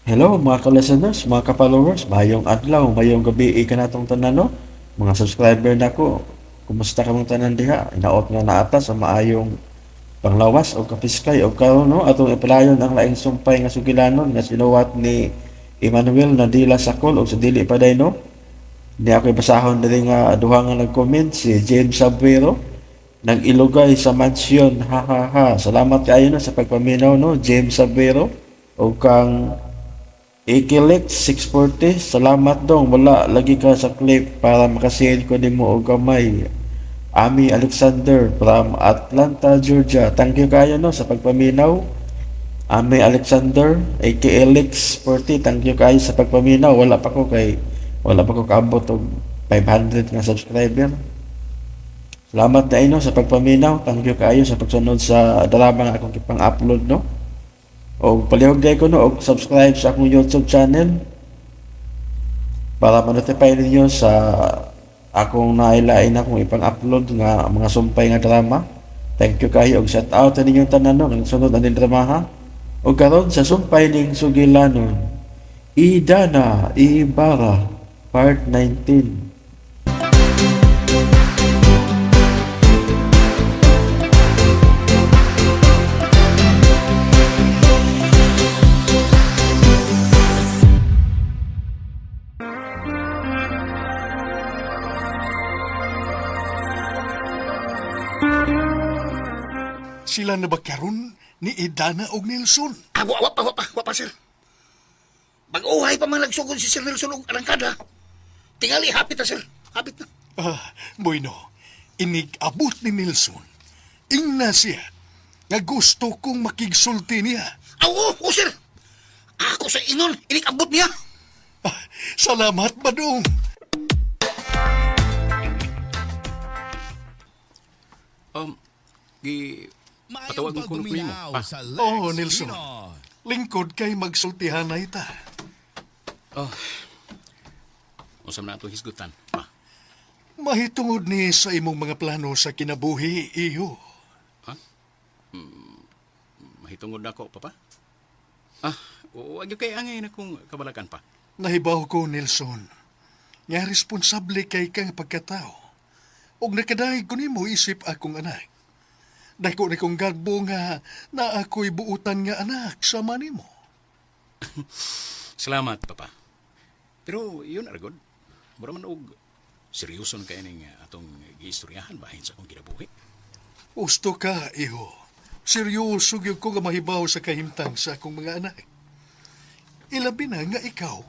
Hello mga ka-listeners, mga ka-followers, mayong adlaw, mayong gabi ka natong tanan no? Mga subscriber nako. Kumusta ka mong tanan diha? Inaot nga naata sa maayong panglawas o kapiskay o karon no atong ipalayon ang laing sumpay nga sugilanon nga sinuwat ni Emmanuel Nadila Sakol o sa dili pa day no. Di ako ibasahon diri nga duha nga nag-comment si James Sabuero nag-ilugay sa mansyon. Ha ha ha. Salamat kaayo no sa pagpaminaw no James Sabuero o kang Ikilik 640, salamat dong. Wala lagi ka sa clip para makasend ko nimo og gamay. Ami Alexander from Atlanta, Georgia. Thank you kayo no sa pagpaminaw. Ami Alexander, aka Lex 40, thank you kayo sa pagpaminaw. Wala pa ko kaabot og 500 nga subscriber. Salamat na ino sa pagpaminaw. Thank you kayo sa pagsunod sa drama nga akong ipang-upload no. O palihog ko no og subscribe sa akong YouTube channel para ma-notify ninyo sa akong nailain akong ipang-upload nga mga sumpay nga drama. Thank you kayo og shout out sa ninyong tanan no nga sunod aning drama ha. O karon sa sumpay ning sugilanon, Idana Ibarra Part 19. Sila na ba karon ni Idana og Nelson? Wapa, sir. Mag-uhay pa man nagsugod si Sir Nelson og arangkada. Tingali, hapit na, sir. Hapit na. Bueno, inig-abot ni Nelson. Ingna siya nga gusto kong makigsulti niya. Oo, sir. Ako sa inon, inikabot niya. Salamat, Badong. Patawag mo kuno nimo. Oh, Nelson. Lingkod kay magsultihan na ita. Usam na ito hisgutan. Mahitungod ni sa imong mga plano sa kinabuhi, iyo. Mahitungod ako, papa. Huwag yung kay angay na kung kabalakan pa. Nahibaw ko, Nelson. Nga responsable kay kang pagkatao. Og nakadahig ko nimo isip akong anak. Dako na kong gagbo nga na ako'y buutan nga anak sama nimo. Salamat, papa. Pero yun, Argod. Mura man og seryoson kayo ng atong giistoryahan bahin sa akong kinabuhi. Gusto ka, iho. Seryoso gyud ko nga mahibaw sa kahimtang sa akong mga anak. Ilabi na nga ikaw,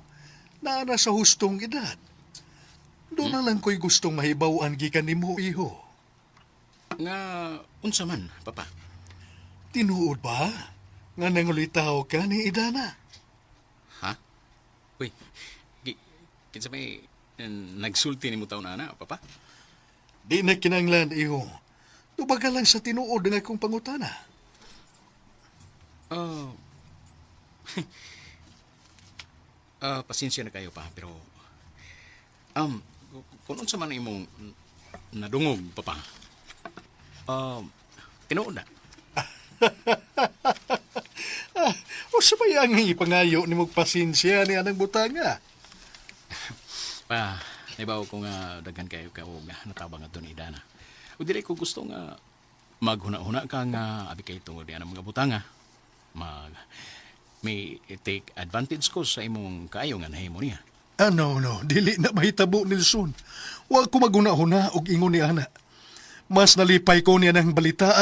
naana sa hustong edad. Doon na lang ko'y gustong mahibawan gikan nimo, iho. Nga, unsa man, papa. Tinuod ba? Nga nangulitaw ka ni Idana? Ha? Uy, kinsa may nagsulti ni mo taon na, papa? Di na kinanglan, iho. Tubaga lang sa tinuod ng akong pangutana. Pasensya na kayo pa, pero kung unsa man imong nadungog, papa. Tinuod na. O sa bayang ipangayo ni mong pasensya ni anang butanga? Pa, naibaw ko nga daghan kayo ka o nga natabang ato ni Idana. O dili ko gusto nga maghuna-huna ka nga abi kay tungod di mga butanga. May take advantage ko sa imong kaayo nga nahimo niya. No. Dili na mahitabo, Nelson. Wa ko maguna-huna og ingon ni ana. Mas nalipay ko niya ng balita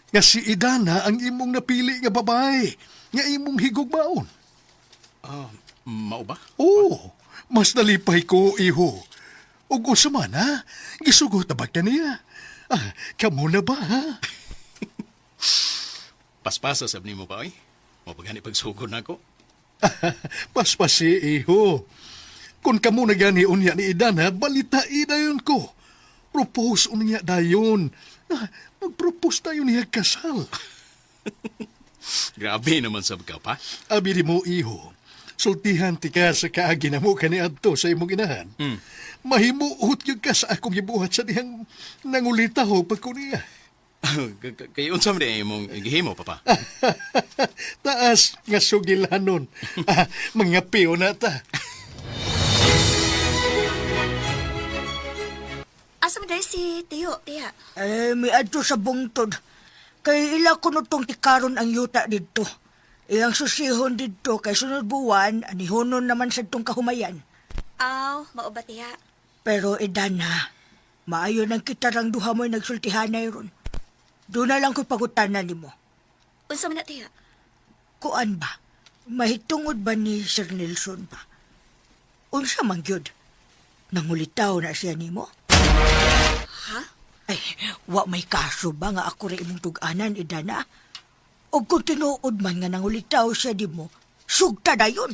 nga si Idana ang imong napili nga babae nga imong higugmaon. Mao ba? Oo, mas nalipay ko, iho. Ug usa man, ha? Gisugot na ba ka niya? Kamo na ba, ha? Paspasa sab nimo pa oy. Mo pagani pagsugod nako. Paspasi, iho. Kung kamo na gani unya ni Idana, balitain na yun ko. Propose unya dayon. Mag-propose tayo niya kasal. Grabe naman sab ka pa. Abi di mo, iho. Sultihan ti ka sa kaagi na mo kaniadto sa imong inahan. Mahimuot yun ka sa akong gibuhat sa dihang nangulitaw pag ko niya. Kay unsa man di imong gihimo, papa? Taas nga sugilanon. Mga piyo na ta. Asa mo dahil si Tiyo, Tiya? May adto sa bungtod. Kay ila ko tong tikaron ang yuta didto. Iyang susihon didto kay sunod buwan, anihonon naman sa tong kahumayan. Aw, mao ba, Tiya? Pero edana, maayo nang kita rang duha mo'y nagsultihanay ron. Doon na lang ko'y pagutanan ni mo. Unsa man na, Tiya? Kuan ba? Mahitungod ba ni Sir Nelson ba? Unsa man gyud? Nangulitaw na siya ni mo? Ha? Ay, wa may kaso ba nga ako rin imong tug-anan, Idana? O kung tinuod man nga nangulitaw siya di mo, sugta na yun.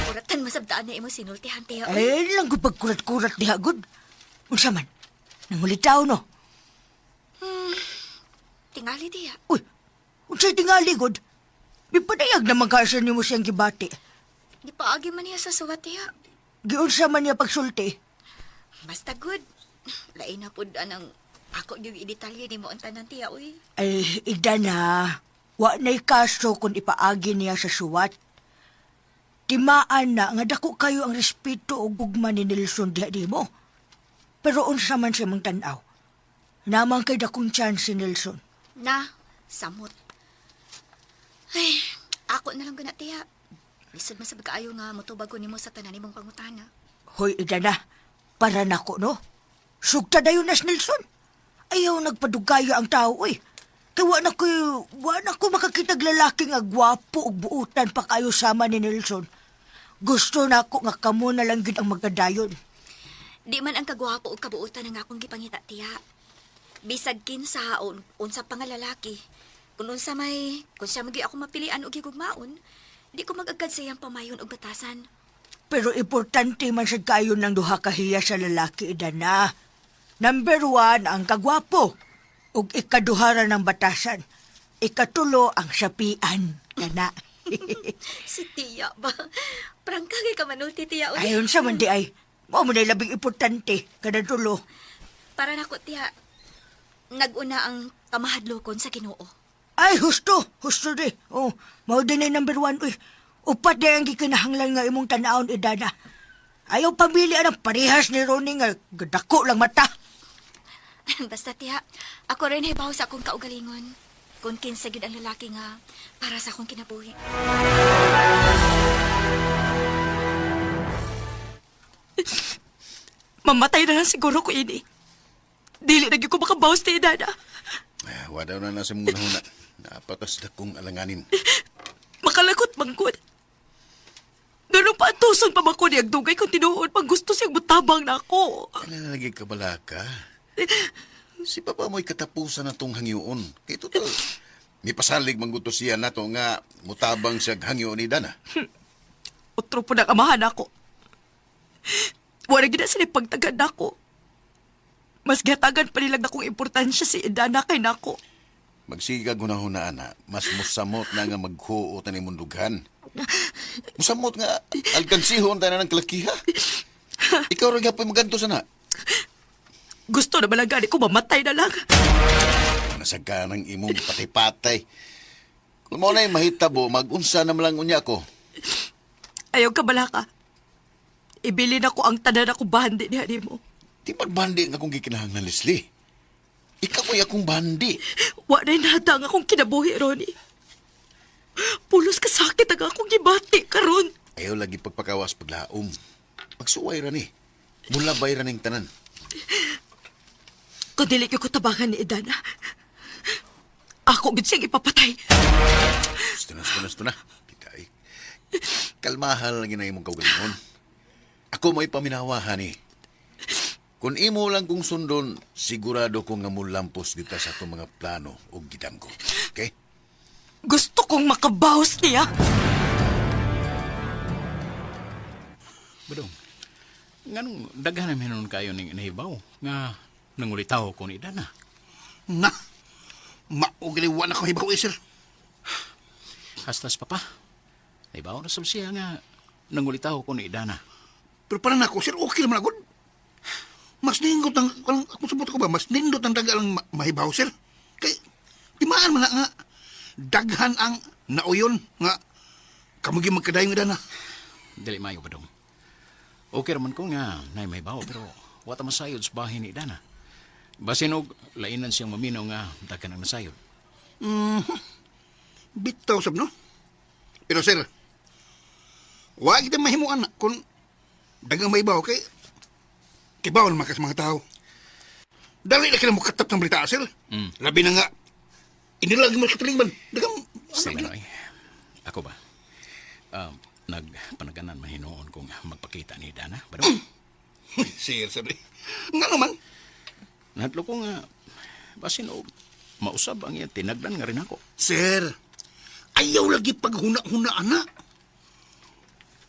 Kuratan masabdaan na imo sinultihan, Tiya. Uy. Eh, lang ko pagkurat-kurat diha, good. Unsa man? Nangulitaw, no? Tingali, Tiya. Uy, unsa'y tingali, good. Bipadayag naman kasi ni mo siyang gibati. Di paagi man niya sa suwat, Tiya. Giunsa man niya pagsulti. Basta good. Lain na po anang ako yung idetalye ni mo ang tanan, Tiya, uy. Ay, Idana, wa na'y kaso kung ipaagi niya sa suwat. Timaan na nga dako kayo ang respeto o gugma ni Nelson diha di mo. Pero unsa man siya mong tanaw. Namang kay dakong chance si Nelson. Na, samot. Ay, ako na lang gana, Tiya. Lisod man sa pagkaayo nga motubag ko nimo sa tanan nimong pangutana. Hoy, Idana, para nako, no? Sugta dayon na si Nelson. Ayaw nagpadugaya ang tao, uy. Kaya wa na ko makakitag lalaki nga gwapo ug buutan pa kayo sama ni Nelson. Gusto na ako nga kamo na lang gid ang magadayon. Di man ang kagwapo o kabuutan ang akong gipangita, Tiya. Bisag kinsa unsa pa nga lalaki. Kung siya magi ako mapilian og higugmaon, di ko magagad sayang pamayon og batasan. Pero importante man sa kayo ng duha kahiya sa lalaki, Idana. Number 1, ang kagwapo. Ug ikaduhara ng batasan. Ikatulo, ang sapian. Kana. Si Tiya ba? Prangkagay ka manulti, Tiya. Uy. Ayon sa man di ay. Mao mo na labing importante. Kada tulo. Para nako, Tiya. Naguna ang kamahadlokon sa Ginoo. Ay, husto. Husto di. Oh, mao din ay number 1. Uy, upat di ang gikinahanglan nga imong tanaon, Idana. Ayaw pamilian ang parehas ni Ronnie nga dako lang mata. Basta, Tiya, ako rin hibaw sa akong kaugalingon. Kung kinsa gyud ang lalaki nga para sa akong kinabuhi. Mamatay na lang siguro ko ini. Dili na gyud ko makabawas ni Idana. Wadaw na nasa mong huna. Napatas na kong alanganin. Makalakot manggod. Ganun pa atuson pa ba ko niyang dugay kung tinuod pag gusto siyang mutabang na ako. Ano na lagi ka bala ka? Si Papa mo'y katapusan na tong hangyoon. Kaya total, may pasalig mangguto siya na to nga mutabang siya hangyoon ni Dana. Otro po ng amahan ako. Wala gina sila pagtagad ako. Mas gatagan pa nilang akong importansya si Idana kay nako. Magsigag hunahunaan na, mas musamot na nga maghuot na ni mundughan. Musamot nga, alkansihon tayo na ng kalakiha. Ikaw rin nga po maganto sana. Gusto na malagani ko mamatay na lang. Nasaga ng imong patay-patay. Kung mo na yung mahitabo, mag-unsa na malang unya ko. Ayaw ka bala ka. Ibilin ako ang tanan ako bandi ni Hari mo. Di magbandi nga kung gikinahanglan, Leslie. Ikaw ko'y akong bandi. Wa na inahadang akong kinabuhi, Ronnie. Pulos ka sakit ang akong gibati karon. Ayaw lagi pagpakawas paglaom. Pagsuway ra ni. Mulabay ra ning tanan. Kung dili ko tabangan ni Idana, ako gid siyang ipapatay. Gusto na. Kitay. Kalmahal lang ina imong kaugalingon. Ako may paminawahan ni. Kung imo lang kong sundon, sigurado ko nga mulampos kita sa itong mga plano o gidam ko. Okay? Gusto kong makabawas niya. Badong, nganong daghan na menon kayo ning nahibaw nga nangulitaw ko ni Dana. Na! Maugaliwa na ko hibaw, sir. Hastas papa. Nahibaw na sab siya nga nangulitaw ko ni Dana. Pero parang ako, sir, okay naman ako. Mas nindot ang, kung sabot ko ba, mas nindot ang daga lang mahibaw, sir. Unsahan man na nga daghan ang nauyon nga kamugi magkadayong idana. Dili mayo ba dong? Okay raman ko nga, nay may bawo, pero wata masayod sa bahay ni Dana. Basin og lainan siyang maminaw nga daghan ang nasayod. Bitaw sab no. Pero sir, wa kita mahimuan na kung dagang may bawo kay bawal makas mga tao. Dali na kailang mukatap ng balita, sir. Labi na nga, inilag mo sa katilingban. Dagang, Sige na ako ba? Nagpanaganan mahinoon kung magpakita ni Dana, ba dong? sir, sabi. Nga naman, Nahadlo ko nga, basin og mausab ang iyang tinagdan nga rin ako. sir, ayaw lagi paghuna-hunaan na.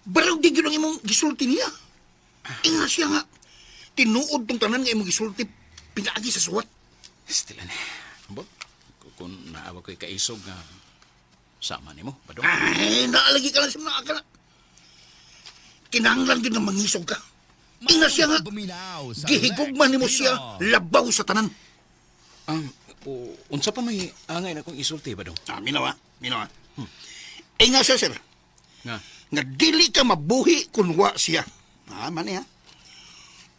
Baraw di yun ang imong gisulti niya. Inga siya nga, tinuod tong tanan nga imong gisulti, pinaagi sa suwat. Stilan, ambot, kung naawa ko'y kaisog nga sama ni mo, ba dong? Ay, naalagi ka lang siya mga ka na. Kinahanglan din na mangisog ka. Inga siya nga, gihigugman ni mo siya, labaw sa tanan. Unsa pa may angay na kong isulti, ba dong? Minawa. Inga siya, sir. Nga, Nga dili ka mabuhi kung wa siya. Mani ha.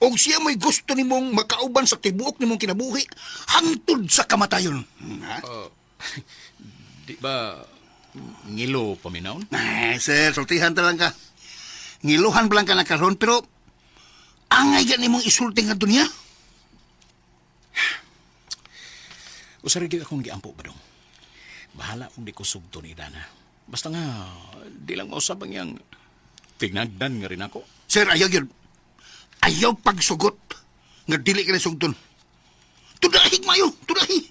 Og siya may gusto nimong makauban sa tibuok nimong kinabuhi hangtod sa kamatayon. Ha? di ba ngilo paminaon? Ay, sir, sultihan talang ka. Ngiluhan pa lang ka na karon, pero angay gan nimong isulti nga dunya. Usari di akong giampo, ba dong? Bahala kung di ko sugto ni Dana. Basta nga, di lang mausab ang iyang tinagdan nga rin ako. Sir, ayaw yun. Ayaw pagsugot nga dili ka na sugton. Tudahig mayo, tudahi.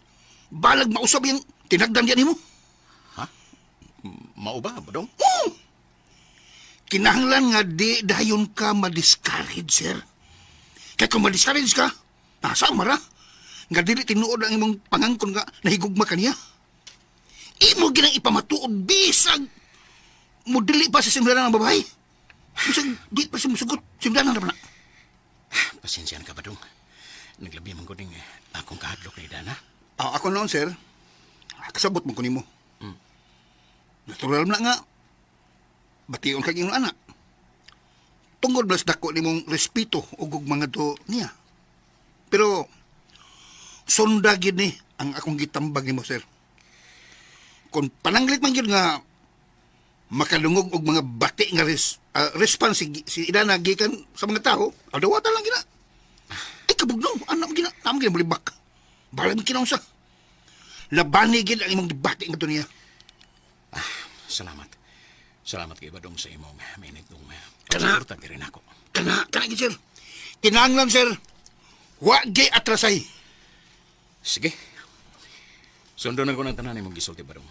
Balag mausab yung tinagdan yan mo. Mao ba, ba dong? Kinahanglan nga di dayon ka ma-discourage, sir. Kaya kung ma-discourage ka, nasa mara. Nga dili tinuod ang imong pangangkon nga nahigugma ka niya. Imo ginang ipamatuod bisag mo dili pa sa simbahan ng babae. Bisag di pa siya musugot, simbahan na na. Pasensyahan ka, ba dong? Naglabi man ko ding akong kahadlok ni Dana. Ako noon, sir. Kasabot mo ko nimo. Natural na nga. Bation kag iyong anak. Tungod blas dako nimong respeto ug mga to niya. Pero sunda gyud ni ang akong gitambag nimo, sir. Kung pananglit man yun nga makalungog og mga bati nga response si Idana gikan sa mga tao, adawata lang gina. Ay kabugnaw, anak mo gina, naman gina bulibak. Bala mo kinaunsa. Labani gid ang imong debate nga niya. Salamat. Salamat kay Badong sa imong minute kong Kana- pagsuporta di rin ako. Kana gid, sir. Kinahanglan, sir. Wa gay atrasay. Sige. Sundo na ko ng tanan imong gisulti, Badong.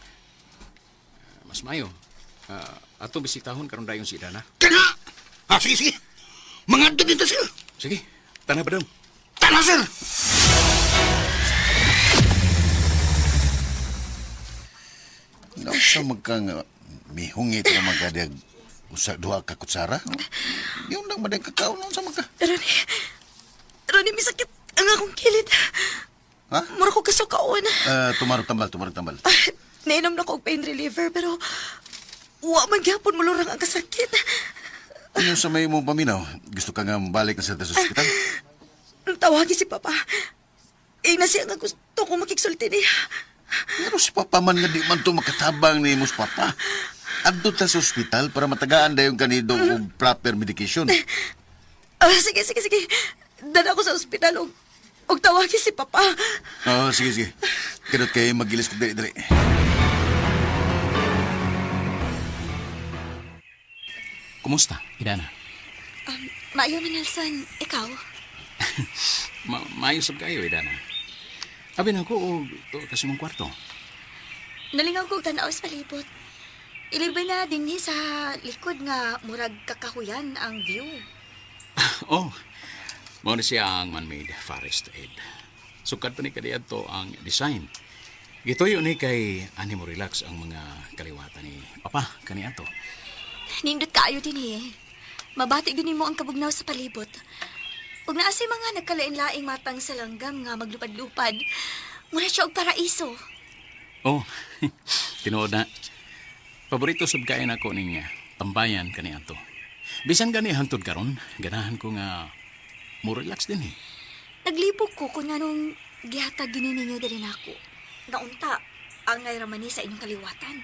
Mas mayo. Atong bisitahon karon dayon si Dana. Kana! Sige. Mga din ta, sir. Sige. Tana, Badong. Tara, sir. Naw sa magkang mihungit na magadag usa duha ka kutsara. Yung nang madag kakao nun sa magka. Ronnie, may sakit ang akong kilid. Ha? Mura ko kasukaon. Tumarog tambal. Nainom na ko og pain reliever, pero wa man gyapon mulurang ang kasakit. Ano sa may mo paminaw? Gusto ka nga balik na sa ospital? Tawagin si Papa. Na siya nga gusto ko makiksulti niya. Pero si Papa man nga di man to makatabang ni mo sa Papa. Adto ta sa ospital para matagaan dayon kanido og proper medication. Sige. Dala ko sa ospital og tawagin si Papa. Sige. Kadot kay magilis ko dali. Kumusta, Idana? Maayo man, Nelson. Ikaw? Maayos sab kayo, Idana. Abi na ko og kasi mong kwarto. Nalingaw ko og tanaw sa palibot. Ilibay na dinhi sa likod nga murag kakahuyan ang view. Oh, mao ni siya ang man-made forest ed. Sukad pa ni kadiadto ang design. Gituyo ni kay ani mo relax ang mga kaliwatan ni Papa kaniadto. Nindot kaayo din Mabati din mo ang kabugnaw sa palibot. Ug naa si mga nagkalain-laing matang sa langgam nga maglupad-lupad. Mura siya og paraiso. Oh, tinuod na. Paborito sab kain ako ning tambayan kani ato. Bisan gani hantod karon, ganahan ko nga mo relax din eh. Naglibog ko kung anong gihatag gini ninyo diri nako. Naunta, ang ngayramani sa inyong kaliwatan.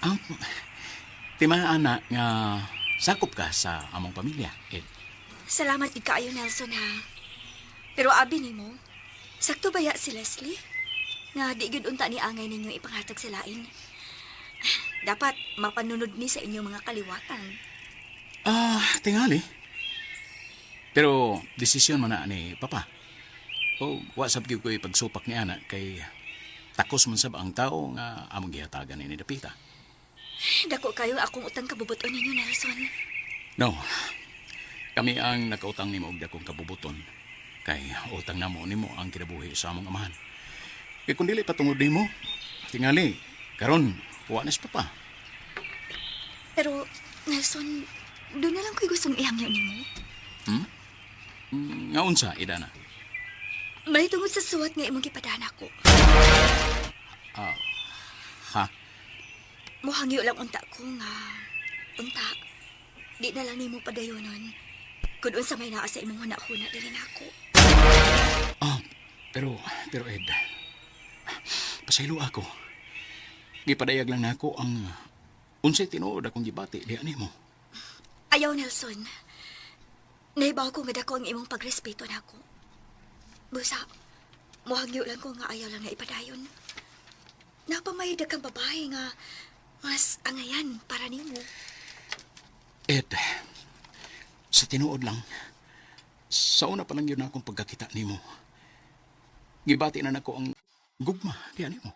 Ang timaan na nga sakop ka sa among pamilya, Ed. Salamat gid kaayo, Nelson, ha. Pero abi nimo, sakto baya si Leslie? Nga di gid unta ni angay ninyo ipanghatag sa lain. Dapat mapanunod ni sa inyong mga kaliwatan. Tingali. Pero desisyon man na ni Papa. O wasap gyud ko pagsupak ni ana kay takos man sab ang tao nga among gihatagan ni Dapita. Dako kayo akong utang kabubuton ninyo, Nelson. No. Kami ang nakautang nimo og dakong kabubuton. Kay utang namo nimo ang kinabuhi sa among amahan. Kay kun dili patungod nimo, tingali karon wa na si Papa. Pero, Nelson, doon na lang ko'y gustong ihangyo nimo. Nga unsa idana? May tungod sa suwat nga imong gipadana ko. Ha? Muhangyo lang unta ko nga. Unta, di na lang nimo padayonon. Kung unsa may naa sa imong huna-huna dili nako. Pero Ed, pasaylo ako. Gipadayag lang nako ang unsay tinuod akong gibati diha nimo. Ayaw, Nelson. Naibaw ko nga dako ang imong pagrespeto nako. Busa, muhangyo lang ko nga ayaw lang na ipadayon. Napamayad kang babae nga mas angayan para nimo. Ed, sa tinuod lang, sa una pa lang yun akong pagkakita nimo. Gibati na nako ang gugma diha nimo.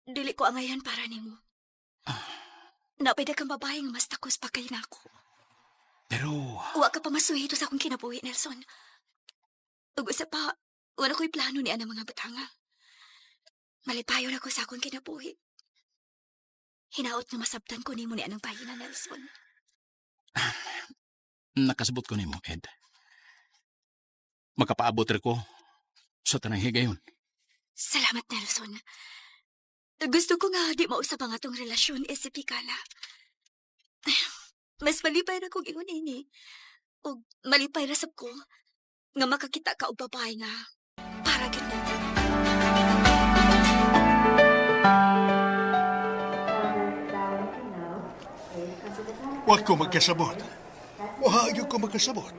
Dili ko angayan para nimo. Napay kang babae nga mas takos pa kay nako. Pero, Wa ka pa masuhito sa akong kinabuhi, Nelson. Ug usa pa, wala ko'y plano ni ana mga butanga. Malipayon ako sa akong kinabuhi. Hinaot nga masabtan ko nimo ni anang pahina, Nelson. nakasabot ko nimo, Ed. Makapaabot rin ko sa tanang higayon. Salamat, Nelson. Gusto ko nga di mausap ang atong relasyon si Picala. Mas malipay na kong ingon ini. O malipay na sab ko nga makakita ka og babae nga para gyud nimo. Wa ko magkasabot. Wahagyo ko magkasabot.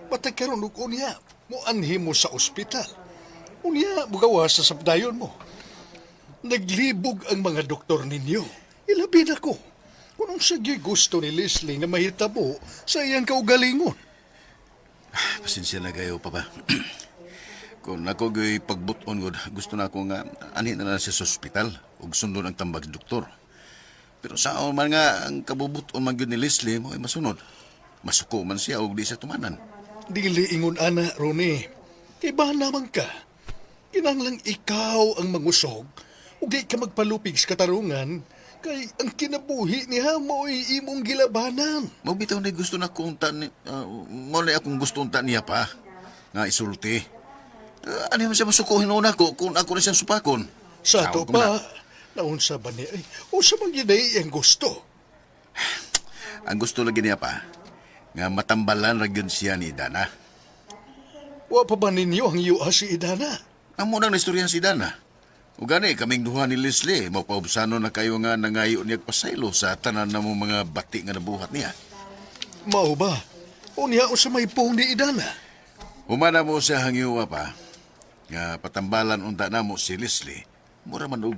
Matag karon og unya, mo anhi mo sa ospital. Unya, bugawas sa sabdayon mo. Naglibog ang mga doktor ninyo. Ilabi na ko. Kung ang sige gusto ni Leslie nga mahitabo sa iyang kaugalingon. Pasensya na kayo, Papa. Kung ako gay pagbuton gud, gusto na ako nga ani na siya sa ospital ug sundon ang tambag sa doktor. Pero sa man nga ang kabubuton man gyud ni Leslie mo ay masunod. Masuko man siya ug di siya tumanan. Dili ingon ana, Ronnie. Kay ba naman ka? Kinahanglang ikaw ang mangusog ug di ka magpalupig sa katarungan kay ang kinabuhi niya mo'y imong gilabanan. Magbitaw na gusto na kong tan mo na akong gusto ta niya pa nga isulti. Ano man siya masukuhin una ko kung ako na siyang supakon. Sa ato Tawag ko pa, naunsa ba niya? Ay, unsa man yun ay ang gusto? Ang gusto lagi niya pa, nga matambalan ragyan siya ni Dana. Wa pa ba ninyo ang iyo si Idana? Amo nang istorya si Dana. O gani, kaming duha ni Leslie, mapaubsano na kayo nga nangayo niya pasaylo sa tanan na mo mga bati nga nabuhat niya. Mao ba? Unya o sa may pong ni Idana? Humana mo sa hangiwa pa, nga patambalan unta na mo si Leslie, mura man og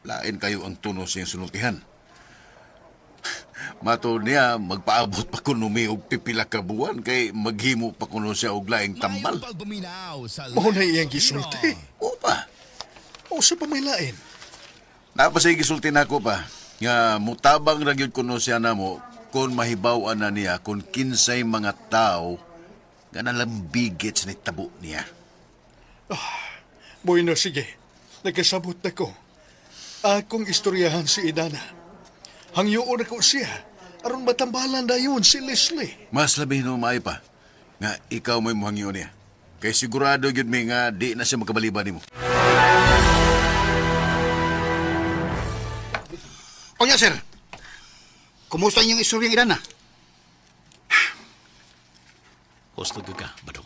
lain kayo ang tuno siyang sulutihan. Mato niya, magpaabot pa kuno mi og pipila ka buwan kay maghimo pa kuno siya og laing tambal. Mao na iyang gisulti. O pa, O sa pamailain? napasay gisulti na ako pa, nga mutabang ra gyud kuno siya namo kung mahibaw na niya kung kinsay mga tao nga nalambigit sa nitabo niya. Bueno, sige. Nagkasabot na ko. Akong istoryahan si Idana. Hangyoon ako siya. Aron matambalan na yun si Leslie. Mas labi no maay pa, nga ikaw may muhangyo niya. Kay sigurado yun may nga di na siya magkabaliban nimo. O niya, sir. Kumusta inyong istoryang Idana? Gusto ka, Badong.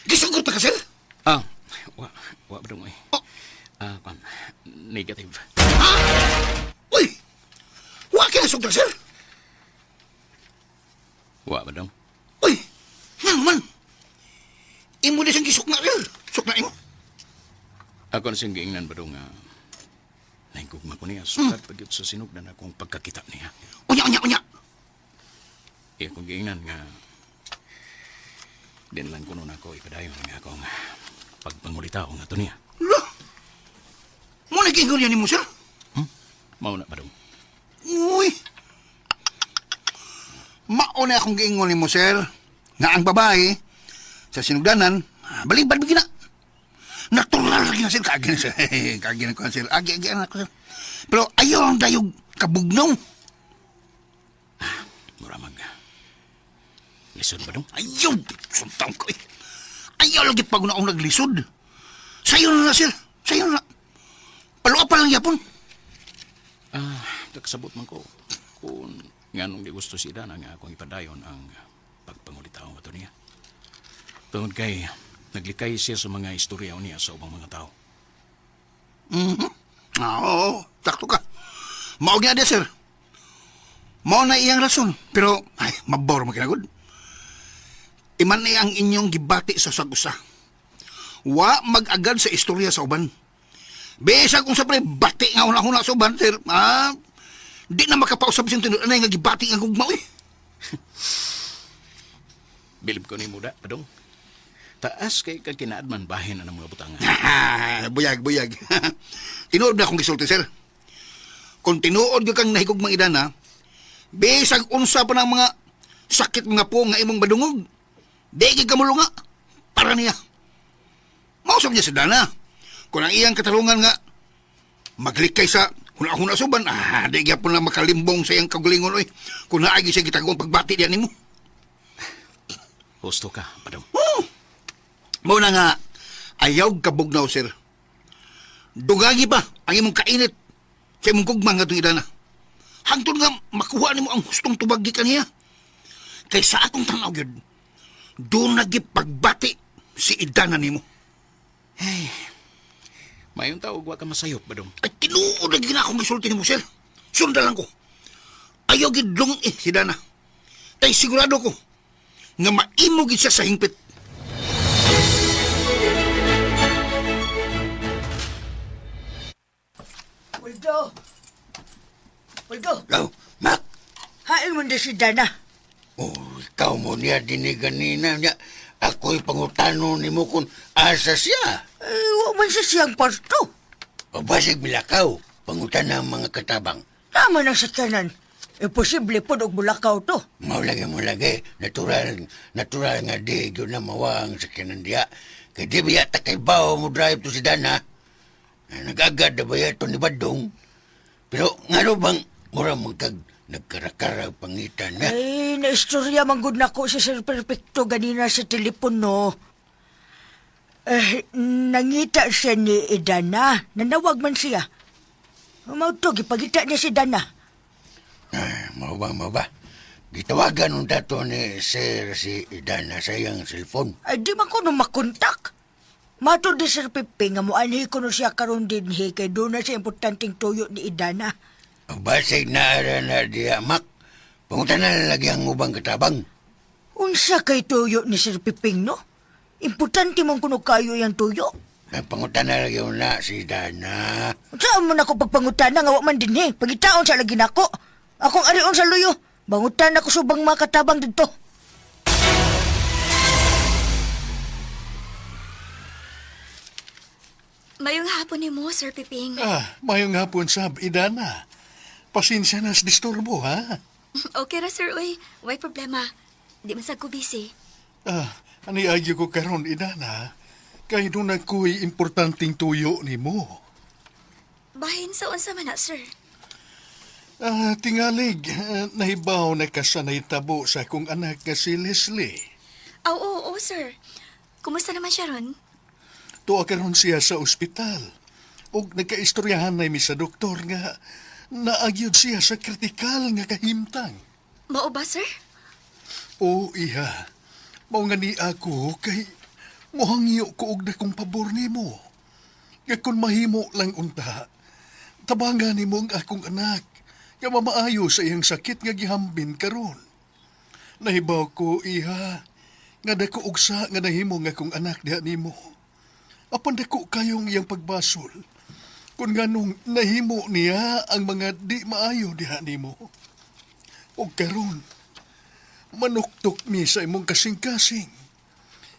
Gisugot na ka, sir? Ah, wa Badong ay. Negative. Uy! Wa ka nasugda, sir? Wa Badong. Uy! Nga naman! Imo na siyang gisukna, sir. Sukna imo. Ako na siyang giingnan Badong nga. Naingkugma ko niya. Sukat pagyot sa sinugdan akong pagkakita niya. Unya! Iya kong giingnan nga. Din lang kuno na ako ipadayon nga akong pagpangulitaw nga to niya. Lo! Mo nag-ingol yan mo, sir? Mauna Badong. Uy! Mauna akong giingol mo, sir. Nga ang babae, sa sinugdanan, balibad bigina. Natural lagi na, sir. Kaagi na, sir. Kaagi na ko, sir. Agi na ako, sir. Pero ayaw ang dayog kabugnaw. Muramag. Lisod Badong. Ayaw! Suntang ko, eh. Ayaw lagi pag una akong naglisod. Sayo na, sir. Sayo na. Paluwa pa lang yapon. Kakasabot man ko. Kung nga nung di gusto si Dana nga akong ipadayon ang pagpangulitaw nga to niya. Tungod kay naglikay siya sa mga istorya niya sa ubang mga tao. Oo, sakto ka. Maog niya, sir. Mao na iyang rason. Pero, ay, mabor mo kinagod. Iman na ang inyong gibati sa sagusa. Wa mag-agad sa istorya sa uban. Bisa kung sa pre, bati nga una-una sa uban, sir. Di na makapausap siyang tinod. Anay nga gibati nga gugmaw, eh. Bilib ko ni Muda, Badong. Taas kay kagkinaadman bahin ang mga butangan. Buyag. Tinuod na akong gisulti, sir. Kung tinuod ka kang nahigog mga Idana, bisag unsa pa ng mga sakit mga po nga imong badungog, di kamulo nga, para niya. Mausap niya si Dana. Kung ang iyang katarungan nga, maglikay sa huna-huna suban, di po na makalimbong sa iyang kagulingon, oy. Kung naagi siya kitagong pagbati diyan nimo. Gusto ka, Badong. Mo na nga, ayaw kabugnaw, sir. Dugagi ba ang imong kainit sa imong gugmang nga itong Idana? Hangtod nga makuha nimo ang hustong tubag di kaniya. Kay sa akong tanaw yun, doon pagbati si Idana nimo. Hey, mayong tao wa ka masayop, Badong. Ay, tinuod lagi na akong gisulti nimo, sir. Sundalan ko. Ayaw gidlong si Dana. Tay sigurado ko nga maimo gid siya sa hingpit. Waldo, Law, Mac. hain mo na si Dana. Oh, ikaw mo niya diniganina niya. Ako'y pangutano ni mo kung asa siya. Wa man siya siyang kwarto. O basig milakaw, pangutan ng mga katabang. Tama na sa kanan. Imposible po og bulakaw to. Mo lagi. Natural nga di, yun na mawang sa kinandiya. Kaya di ba yata kay bao mo drive to si Dana. Nag-agad na ba yato ni Badong? Pero nga no bang, mura nagkarakara pangitan na. Ay, naistorya manggod na ko si Sir Perfecto ganina sa telepono. Nangita siya ni Dana. Nanawag man siya. Mauto, gipagita niya si Dana. Mau ba? Gitawagan nung dato ni Sir si Dana sa iyang cellphone. Ay, di man ko nung makontak. Mato di Sir Pepe nga muanhi ko no siya karon din kay doon na siya importanteng tuyo ni Idana. Basig na na diya, Mac. Pangutan na lagi ang ubang katabang. Unsa kay tuyo ni Sir Piping, no? Importante mong kuno kayo yung tuyo. Pangutan na lagi na si Dana. Saan mo na ko pagpangutan nga wa man din Pagitaon sa lagi nako. Akong arion sa luyo. Bangutan ako subang mga katabang dito. Mayong hapon ni mo, Sir Piping. Mayong hapon, Sab, Idana. Pasensya na sa disturbo, ha? Okay ra, sir, uy. Way problema. Di man sad ko busy. Ani agyo ko karon, Idana. Kay doon ako'y importanteng tuyo ni mo. Bahin sa unsa man na, sir. Tingalig, nahibaw na kasanay tabo sa akong anak nga si Leslie. Oo, sir. Kumusta naman siya ron? Tuwa karon siya sa ospital. Ug nagkaistoryahan na mi sa doktor nga naagyod siya sa kritikal nga kahimtang. Mao ba, sir? O iha, mao nga ni ako kay mohangyo ko og dakong pabor nimo. Nga kung mahimo lang unta, tabangan nimo ang akong anak nga mamaayo sa iyang sakit nga gihambin karon. Nahibaw ko iha nga dako ugsa nga nahimo nga akong anak diha nimo. Apan dako kayong iyang pagbasol. Kung ganong nahimo niya ang mga di maayo diha nimo. O karon, manuktok mi sa imong kasing-kasing.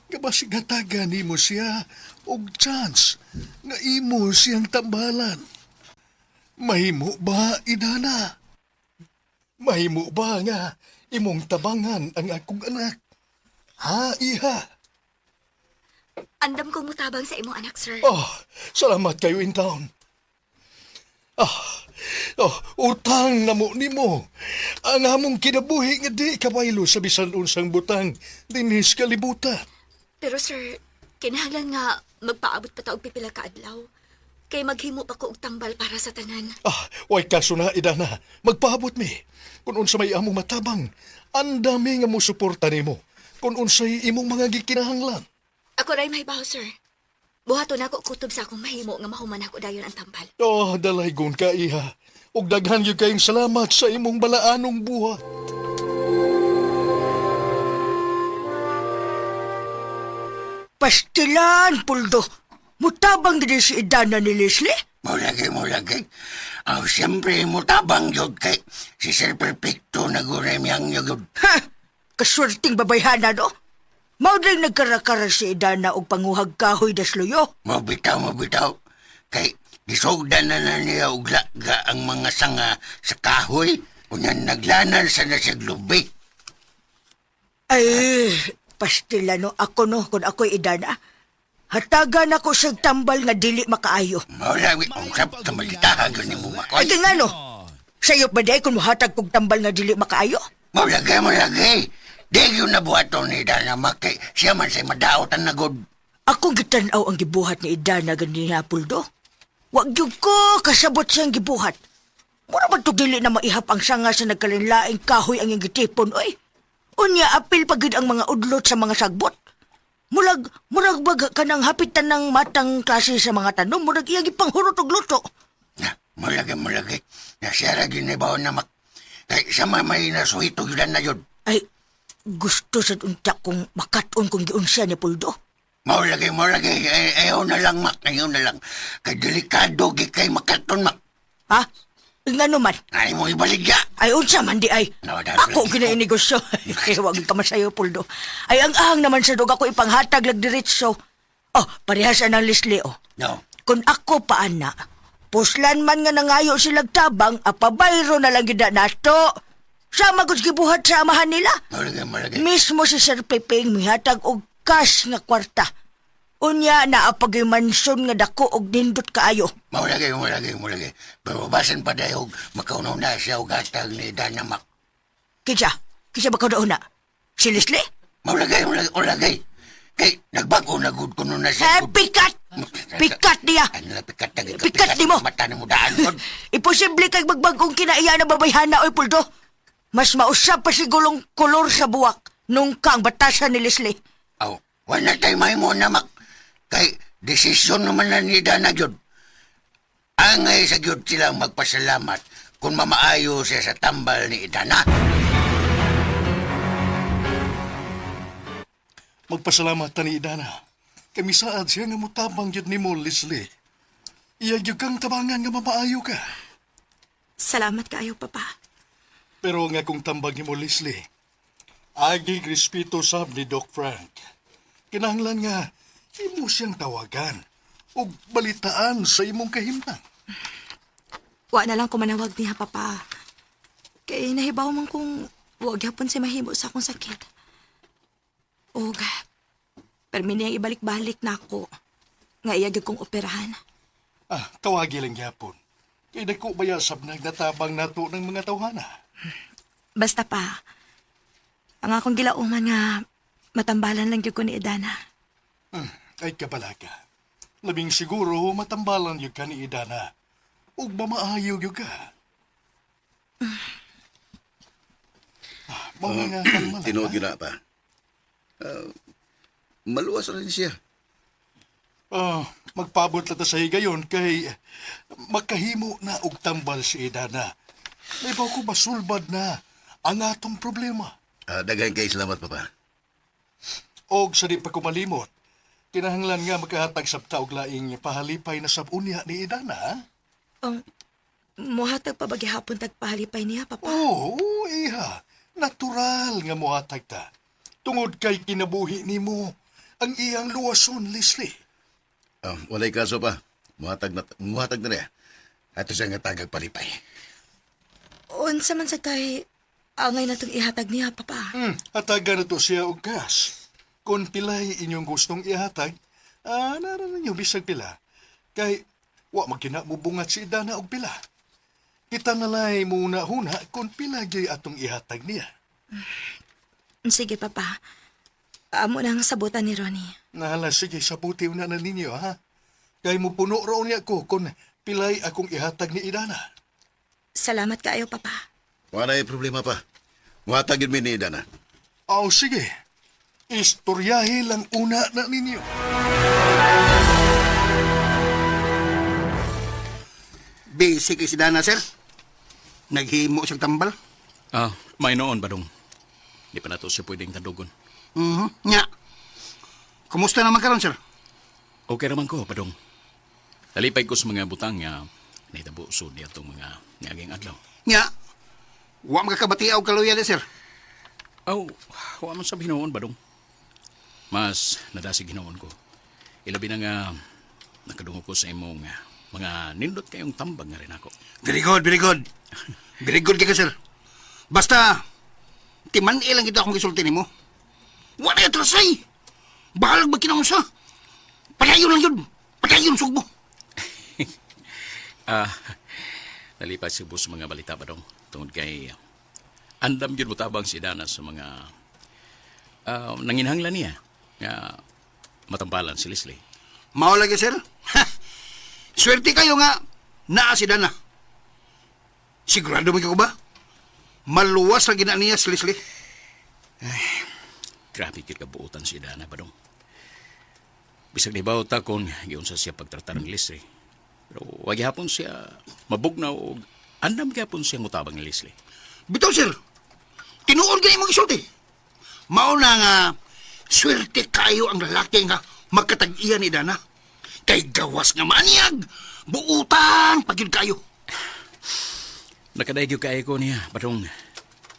Kabasig hatagan nimo siya og chance nga imo siyang tambalan. Mahimo ba, Idana? Mahimo ba nga imong tabangan ang akong anak? Ha, iha? Andam kong mutabang sa imong anak, sir. Oh, salamat kayo in town. Utang na mo nimo. Ang among kinabuhi nga di kabaylo sa bisan unsang butang dinis kalibutan. Pero sir, kinahanglan nga magpaabot pa ta og pipila ka adlaw. Kay maghimo pa ko og tambal para sa tanan. Way kaso na, Idana. Magpaabot mi. Kung unsa may among matabang, ang dami nga mo suporta nimo. Kung unsay imong mga gikinahanglan. Ako ray mahibaw, sir. Buhaton ako kutob sa akong mahimo nga mahuman ako dayon ang tambal. Dalaygon ka, iha. Ug daghan gyud kayong salamat sa imong balaanong buhat. Pastilan, Puldo. Mutabang din si Idana ni Leslie? Mo lagi. Siyempre, mutabang yun kay si Sir Perfecto naguremyang yun. Ha! Kaswerting babayhana, no? Maudling nagkarakara si Idana og panguhag kahoy dasloyo. Mabitaw. Kay gisugdan na niya og laga ang mga sanga sa kahoy. Unyan naglanan sa nasaglubi. Ay, pastila no. Ako no, kung ako'y Idana. Hatagan ako sa tambal nga dili makaayo. Maulawi, ang sab sa malitahan yun ni mo makoy. Ay, nga no. Sa'yo ba day kung mahatag kong tambal nga dili makaayo? Maulagay. Di yun nabuhaton ni Dana Makay. Siya man sa'y madaot ang nagod. Akong gitanaw ang gibuhat ni Idana ganina, Puldo. Wag yun ko kasabot siyang gibuhat. Mura ba ito dili na maihap ang sanga sa nagkalinlaing kahoy ang iyong gitipon, oy? Unya, apil pagid ang mga udlot sa mga sagbot. Murag baga ka ng hapitan ng matang klase sa mga tanom, murag iyang ipanghurot og luto. Mulagi. Nasira ginibaw na kay siya may nasuhito yun na yun. Ay, gusto sa unta kong makaton kung giunsya ni Puldo. Maulagi. Ayaw na lang, Kay delikado, kay makaton, Mak. Ha? Nga naman. Ay mo ibaligya. Ay, unsa man di ay. No, Ako ginainigosyo. Kaya wag ka masayo, Puldo. Ay, ang ahang naman sa dog ako ipanghatag lag diretso. Oh, parehas ng Leslie, oh. No. Kung ako paana, puslan man nga nangayo silag tabang, apabayro na lang gida nato. Sa magod gibuhat sa amahan nila. Maulagi. Mismo si Sir Pepeng mihatag og cash nga kwarta. Unya naapag mansyon nga dako og nindot kaayo. Maulagi. Pero basan pa dayog, makaunaw na siya og hatag ni Dana Mak. Kisa ba ka doon na? Si Leslie? Maulagi. Kay nagbago na gud kuno na siya. Pikat! Pikat niya! Ano na pikat na Pikat ni mo! Mata ni mo daan gud. Imposible kay magbagong kinaiya na babayhana, oy Puldo. Mas mausap pa sigulong kolor sa buwak nung kang batasan ni Leslie. Aw, wala tayo mahimo na, Mak. Kay desisyon naman na ni Dana gyud. Angay sa gyud silang magpasalamat kung mamaayo siya sa tambal ni Dana. Magpasalamat ta ni Idana. Kami saad siya nga mutabang yun ni mo, Leslie. Iyag yung kang tabangan nga mamaayo ka. Salamat kaayo, Papa. Pero nga kung tambag ni mo, Leslie, agig respeto sab ni Doc Frank. Kinahanglan nga, imo siyang tawagan o balitaan sa imong kahimtang. Wa na lang ko manawag niya, Papa. Kay nahibaw man kung wag hapon si mahimo sa akong sakit. Og, permi niyang ibalik-balik na ako. Nga iyagig kong operahan. Tawagi lang yapon. Kay dako bayasab nagnatabang nato ng mga tawhana. Basta pa, ang akong gilauman nga matambalan lang gyud ko ni Idana. Ay kabalaga. Labing siguro matambalan yung ka ni Idana. Ug mamaayo yung ka. Mga nga kalma lang, Tinuod ha? yun na pa. Maluwas na rin siya. Magpabot na ta sa higayon kay magkahimo na og tambal si Idana. May ba ko masulbad na ang atong problema. Daghan kay salamat, Papa. Og sa di pa kumalimot, kinahanglan nga makahatag sabta og laing pahalipay na sabunya ni Idana. Ha? Muhatag pa bagihapon tagpahalipay niya, Papa. Oo, iha. Natural nga mohatag ta. Tungod kay kinabuhi nimo ang iyang luwason, Leslie. Walay kaso pa. Muhatag na rin. Ato siya nga tagag palipay. Unsa man sa kay angay na itong ihatag niya, Papa. Hatagan na to siya og gas. Kung pilay inyong gustong ihatag, naranan niyo bisag pila. Kay, wa magkina mo bungat si Idana og pila. Kita nalay muna huna kung pila gyud atong ihatag niya. Sige, Papa. Amo nang sabutan ni Ronnie. Nahala, sige, sabuti na ninyo, ha? Kay mo puno raw niya ko kung pilay akong ihatag ni Idana. Salamat kaayo, Papa. Wala yung problema pa. Muhatag yun ni Idana. Sige. Istoryahe lang una na ninyo. Basic si Dana, sir. Naghimo siyang tambal. May noon, Badong. Di pa na to siya pwedeng tandugon. Nya. Kumusta naman karon, sir? Okay naman ko, Badong. Talipay ko sa mga butang nga nahitabo so niya itong mga naging adlaw. Nya. Wa makakabati og kaluya, sir. Wa man sa hinoon, Badong. Mas nadasig hinoon ko. Ilabi na nga nakadungo ko sa imong mga nindot kayong tambag nga rin ako. Very good, very good. Very good ka, sir. Basta, timan ilang ito akong gisulti nimo. Wa na atrasay. Bahalag ba kinausa? Padayon lang yun. Padayon sugbo. Nalipas si Bus mga balita, Badong. Tungod kay andam yun mutabang si Dana sa mga nanginhanglan niya nga matampalan si Leslie. Mao lagi, sir. Swerte kayo nga naa si Dana. Sigurado mo ko ba? Maluwas ang ginaan niya si Leslie. Grabe kit kabuutan si Dana, Badong. Bisag libaw ta kung giunsa siya pagtratar ni Leslie. Pero wag hapon siya mabugnaw o andam gyapon siya mutabang ni Leslie. Bitaw, sir. Tinuod ganyan mong isulti. Mao na nga, swerte kayo ang lalaki nga magkatag-iya ni Dana. Kay gawas nga maniyag, buutan, pagid kayo. Nakadayag yung kaya ko niya, Badong.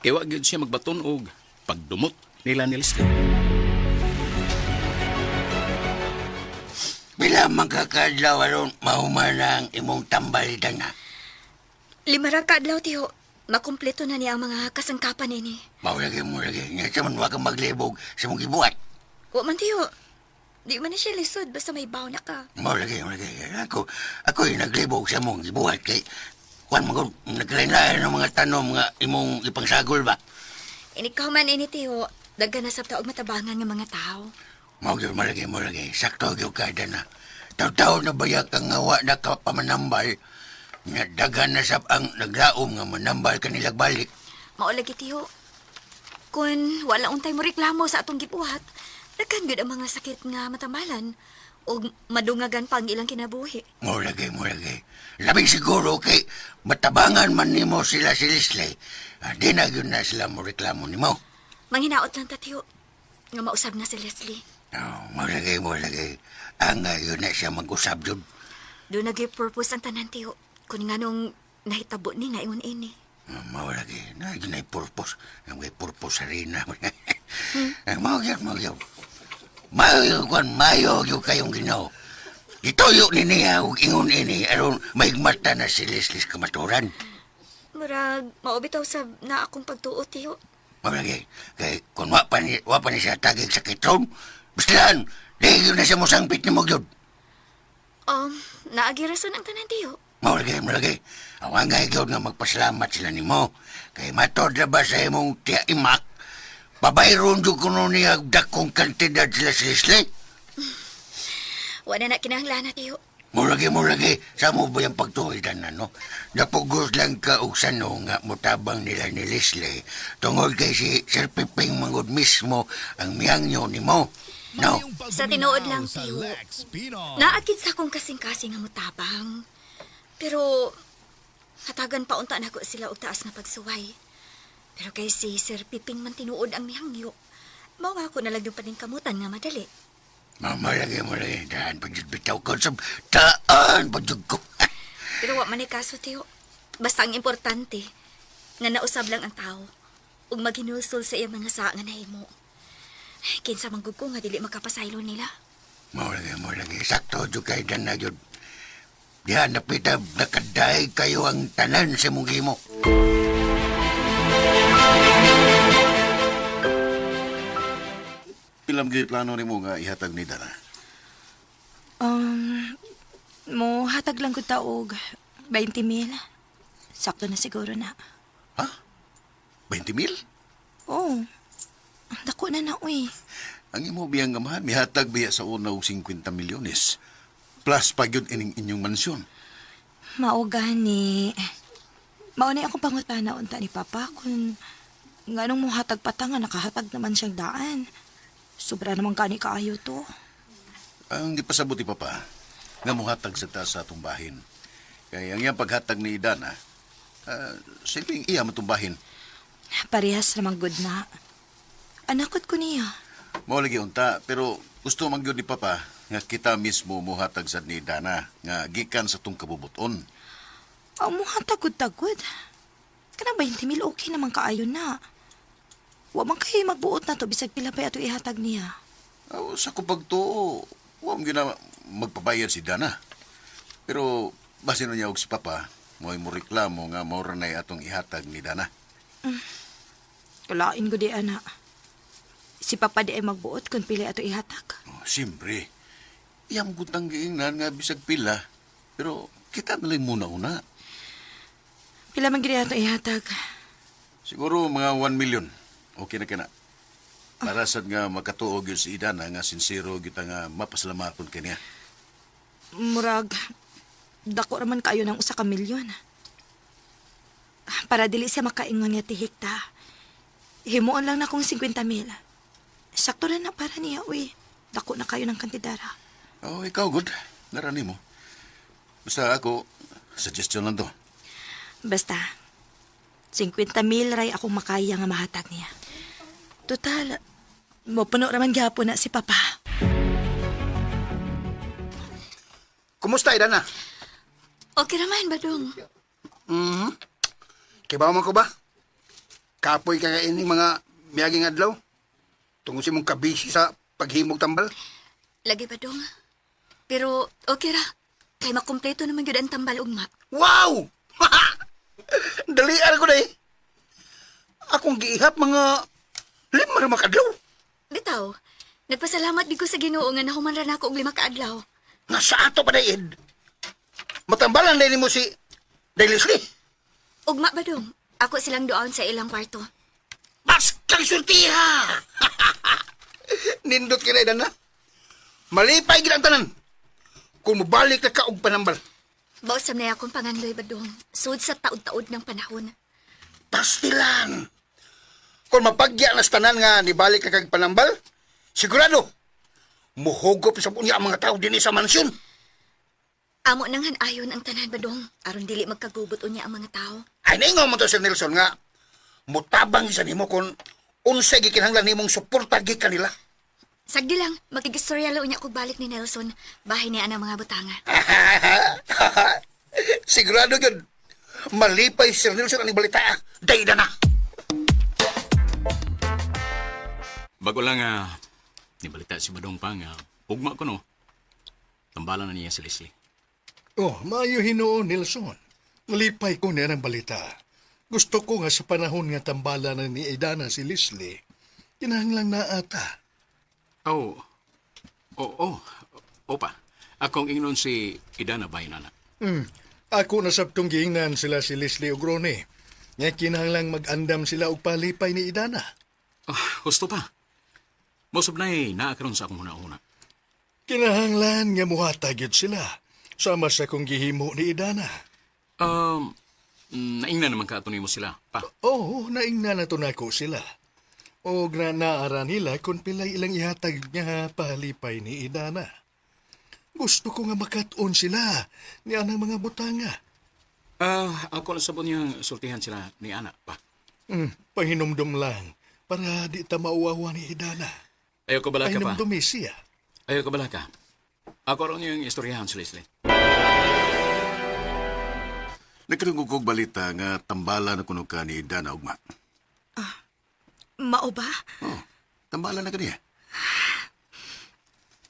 Kaya wag yun siya magbaton og pagdumot nila ni Leslie. Bila magkakadlaw aron mahuman ang imong tambal ni Dana. 5 ra ka adlaw, tiyo. Makumpleto na niya ang mga kasangkapan nini. Maulagi mo lagi. Nga sa man wa kang maglibog sa mong gibuhat. Wa man, tiyo. Di man na siya lisod basta may baw na ka. Maulagi. Ako'y naglibog sa mong gibuhat kay kuan mo naglain-lain ng mga tanom nga imong ipangsagol ba? Inikaw man ini, tiyo. Daghan na sabta og matabangan nga mga tao. Maulagi. Sakto gyud ka Dana. Taw-taw na bayak ang ngawa na kapamanambal. Nga daghan na sab ang naglaom nga manambal kanilag balik. Maulagi, tiyo. Kung wala untay mo reklamo sa atong gibuhat, daghan gyud ang mga sakit nga matamalan o madungagan pa ang ilang kinabuhi. Mulagi. Labing siguro kay matabangan man nimo sila si Leslie. Di na yun na sila mo reklamo nimo. Manghinaot lang ta, tiyo. Nga mausab na si Leslie. Mulagi. Ang yun na siya mag-usab yun. Doon nag-purpose ang tanan, tiyo. Kung nga nung nahitabo ni nga ingon ini. Mulagi. Na yun ay purpose. May purpose sa rin na. Magyag. Mayo yung kayong ginaw. Itoyo ni niya ug ingon ini aron maigmata na si Leslie kamaturan. Murag, maubitaw sa na akong pagtuot, tiyo. Mulagi. Kay kung wa pa ni siya tagig sa kitron, bistahan, di yun na siya musangpit ni mo yun. Naagirason ang tanan, tiyo. Mulagi. Awangay yun nga magpasalamat sila ni mo. Kay matod na ba sa imong tiya imak, babayron yun kuno niya dakong kantidad sila si Leslie. Wala na kinahanglan, tiyo. Mo lagi, sa mo ba yung pagtuhidan na, no? Napugos lang ka og sano nga mutabang nila ni Leslie tungod kay si Sir Piping mangod mismo ang miyangyo ni mo. No, Sa tinuod lang, tiyo. Naakit sa akong kasing-kasing nga mutabang. Pero, hatagan pa unta na ko sila og taas na pagsuway. Pero kay si Sir Piping man tinuod ang mihangyo. Mao nga ako na lang yung paningkamutan nga madali. mamalagi mo lagi, daan pagjud bitaw ko sa daan pagjud ko. Pero wa man ni kaso, tiyo. Basta ang importante, nga nausab lang ang tao. Ug maghinulsol sa iyang mga saa nga nahimo. Kinsa manggug ko nga dili makapasaylo nila. Mo lagi, sakto jud kay dan na jud. Dihan napitab nakaday kayo ang tanan sa mong himo. Pilam gid plano nimo nga ihatag ni Dana? Mo hatag lang ko taog 20,000. Sakto na siguro na. Ha? 20,000? Oh, ang dako na na, uy. Ang imo biyang amahan, mihatag biya sa una og 50 milyones. Plus pa yun ining inyong mansyon. Mao gani. Maunay ako pangutana unta ni Papa kung nganong mo hatag patanga nakahatag naman siyang daan. Sobra naman kani kaayo to. Ang gipasabot ni Papa, nga muhatag sa taas sa atong bahin. Kaya ang iyang paghatag ni Dana, silbing iya matumbahin. Parehas naman good na. Anakot ko niya. Mao lagi unta, pero gusto man gyud ni Papa nga kita mismo muhatag sa ni Dana nga gikan sa tong kabubuton. Ang mo hatagod-tagod. Kanang 20,000 okay naman kaayo na. Wa man kayo magbuot na to bisag pila pa ato ihatag niya. Sa kupagtuo, wa mo gyud na magpabayad si Dana. Pero basin niya og si Papa, mo reklamo nga maura na atong ihatag ni Dana. Kalain ko di, ana. Si Papa di ay magbuot kung pili ato ihatag. Siyempre, iyang gutang giingnan nga bisag pila, pero kita na lang muna una. Pila man gini ato ihatag. Siguro mga 1 million. Okay na kina. Para sad nga makatuog yun si Idana nga sincero kita nga mapasalamaton kaniya. Murag, dako raman kayo ng 1 milyon. Para dili siya makaingon niya tihikta. Himuon lang na kong 50,000. Sakto na para niya, uy. Dako na kayo ng kantidara. Oh, ikaw good. Narani mo. Basta ako, suggestion lang to. Basta, 50,000 ray akong makaya nga mahatag niya. Total, mapuno raman gyapon na si Papa. Kumusta, Idana? Okay raman, Badong. Kibaw man ko ba? Kapoy ka nga ining mga miyaging adlaw? Tungkol si mong kabisi sa paghimog tambal? Lagi, Badong. Pero okay ra. Kay makumpleto naman yun ang tambal ugma. Wow! Dalian ko na eh. Akong giihap mga 5 ra makadlaw. Bitaw, nagpasalamat di ko sa Ginoo nga nahuman ra nako og 5 ka adlaw. Nga sa ato pa na Ed. Matambalan din mo si Leslie. Ugma, Badong. Ako silang doon sa ilang kwarto. Mas kang surtiha! Nindot kina Idana. Malipay gid ang tanan. Kung mabalik na ka og panambal. Bausam na akong panganloy, Badong. Sud sa taod-taod ng panahon. Pastilan. Kung mapagya na sa tanan nga nibalik na kag panambal, sigurado, muhugop sa punya ang mga tao din sa mansyon. Amo nang hanayon ang tanan, Badong. Aron dili magkagubot unya ang mga tao. Ay, naingaw mo to, Sir Nelson, nga mutabang isa nimo kung unsay gikinahanglan nimong suporta gikan nila. Sagdi lang, makigistorya unya ko balik ni Nelson. Bahay niya ang mga butanga. Sigurado yun. Malipay si Sir Nelson ang ibalita. Dayda na. Bago lang nibalita si Badong pa nga, ugma ko no. Tambalan na niya si Leslie. Oh, maayo Hinoo, Nelson. Malipay ko na ng balita. Gusto ko nga sa panahon nga tambala na ni Idana si Leslie, kinahanglang na ata. Oh. Opa. Akong ingnon si Idana Baynana. Ako nasabtong giingnan sila si Leslie ug Ronnie. Nga kinahanglang mag-andam sila og palipay ni Idana. Gusto pa. Mosab na'y naakaroon sa akong una-una. Kinahanglan nga muhatag yun sila. Sama sa kong gihimo ni Idana. Naingnan naman ka ito mo sila, pa. Oo, naingna na to nako sila. O naara nila kung pilay ilang ihatag niya palipay ni Idana. Gusto ko nga makatuon sila ni anang mga butanga. Ako lang sabon niyang sultihan sila ni Ana, pa. Pahinumdum lang para di ta mauwawa ni Idana. Ayaw ko bala ka, pa. Pahinumdumi siya. Ayaw ko bala ka. Ako rin yung istoryahan si Leslie. Nagkarungog kong balita nga tambala na kuno ka ni Dana ugma. Mao ba? Oh, tambala na kaniya.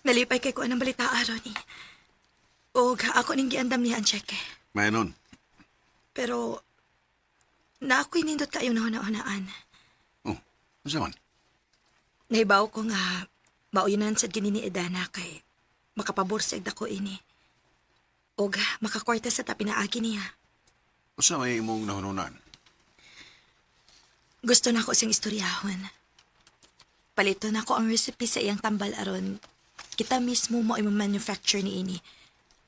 Nalipay kay ko anang balita aron ni. O ako ning giandam niya ang cheque. Mayanon. Pero na ako'y nindot kayo na hunaan. Oh, ano man? Nahibaw ko nga mauyanan sad gini ni Edana kay makapaborseg dako ini. Og makakwarta sa tapinaagi niya. Usa may imong nahununan. Gusto na ko sing istoryahon. Palito na ko ang recipe sa iyang tambal aron kita mismo mo i-manufacture ni ini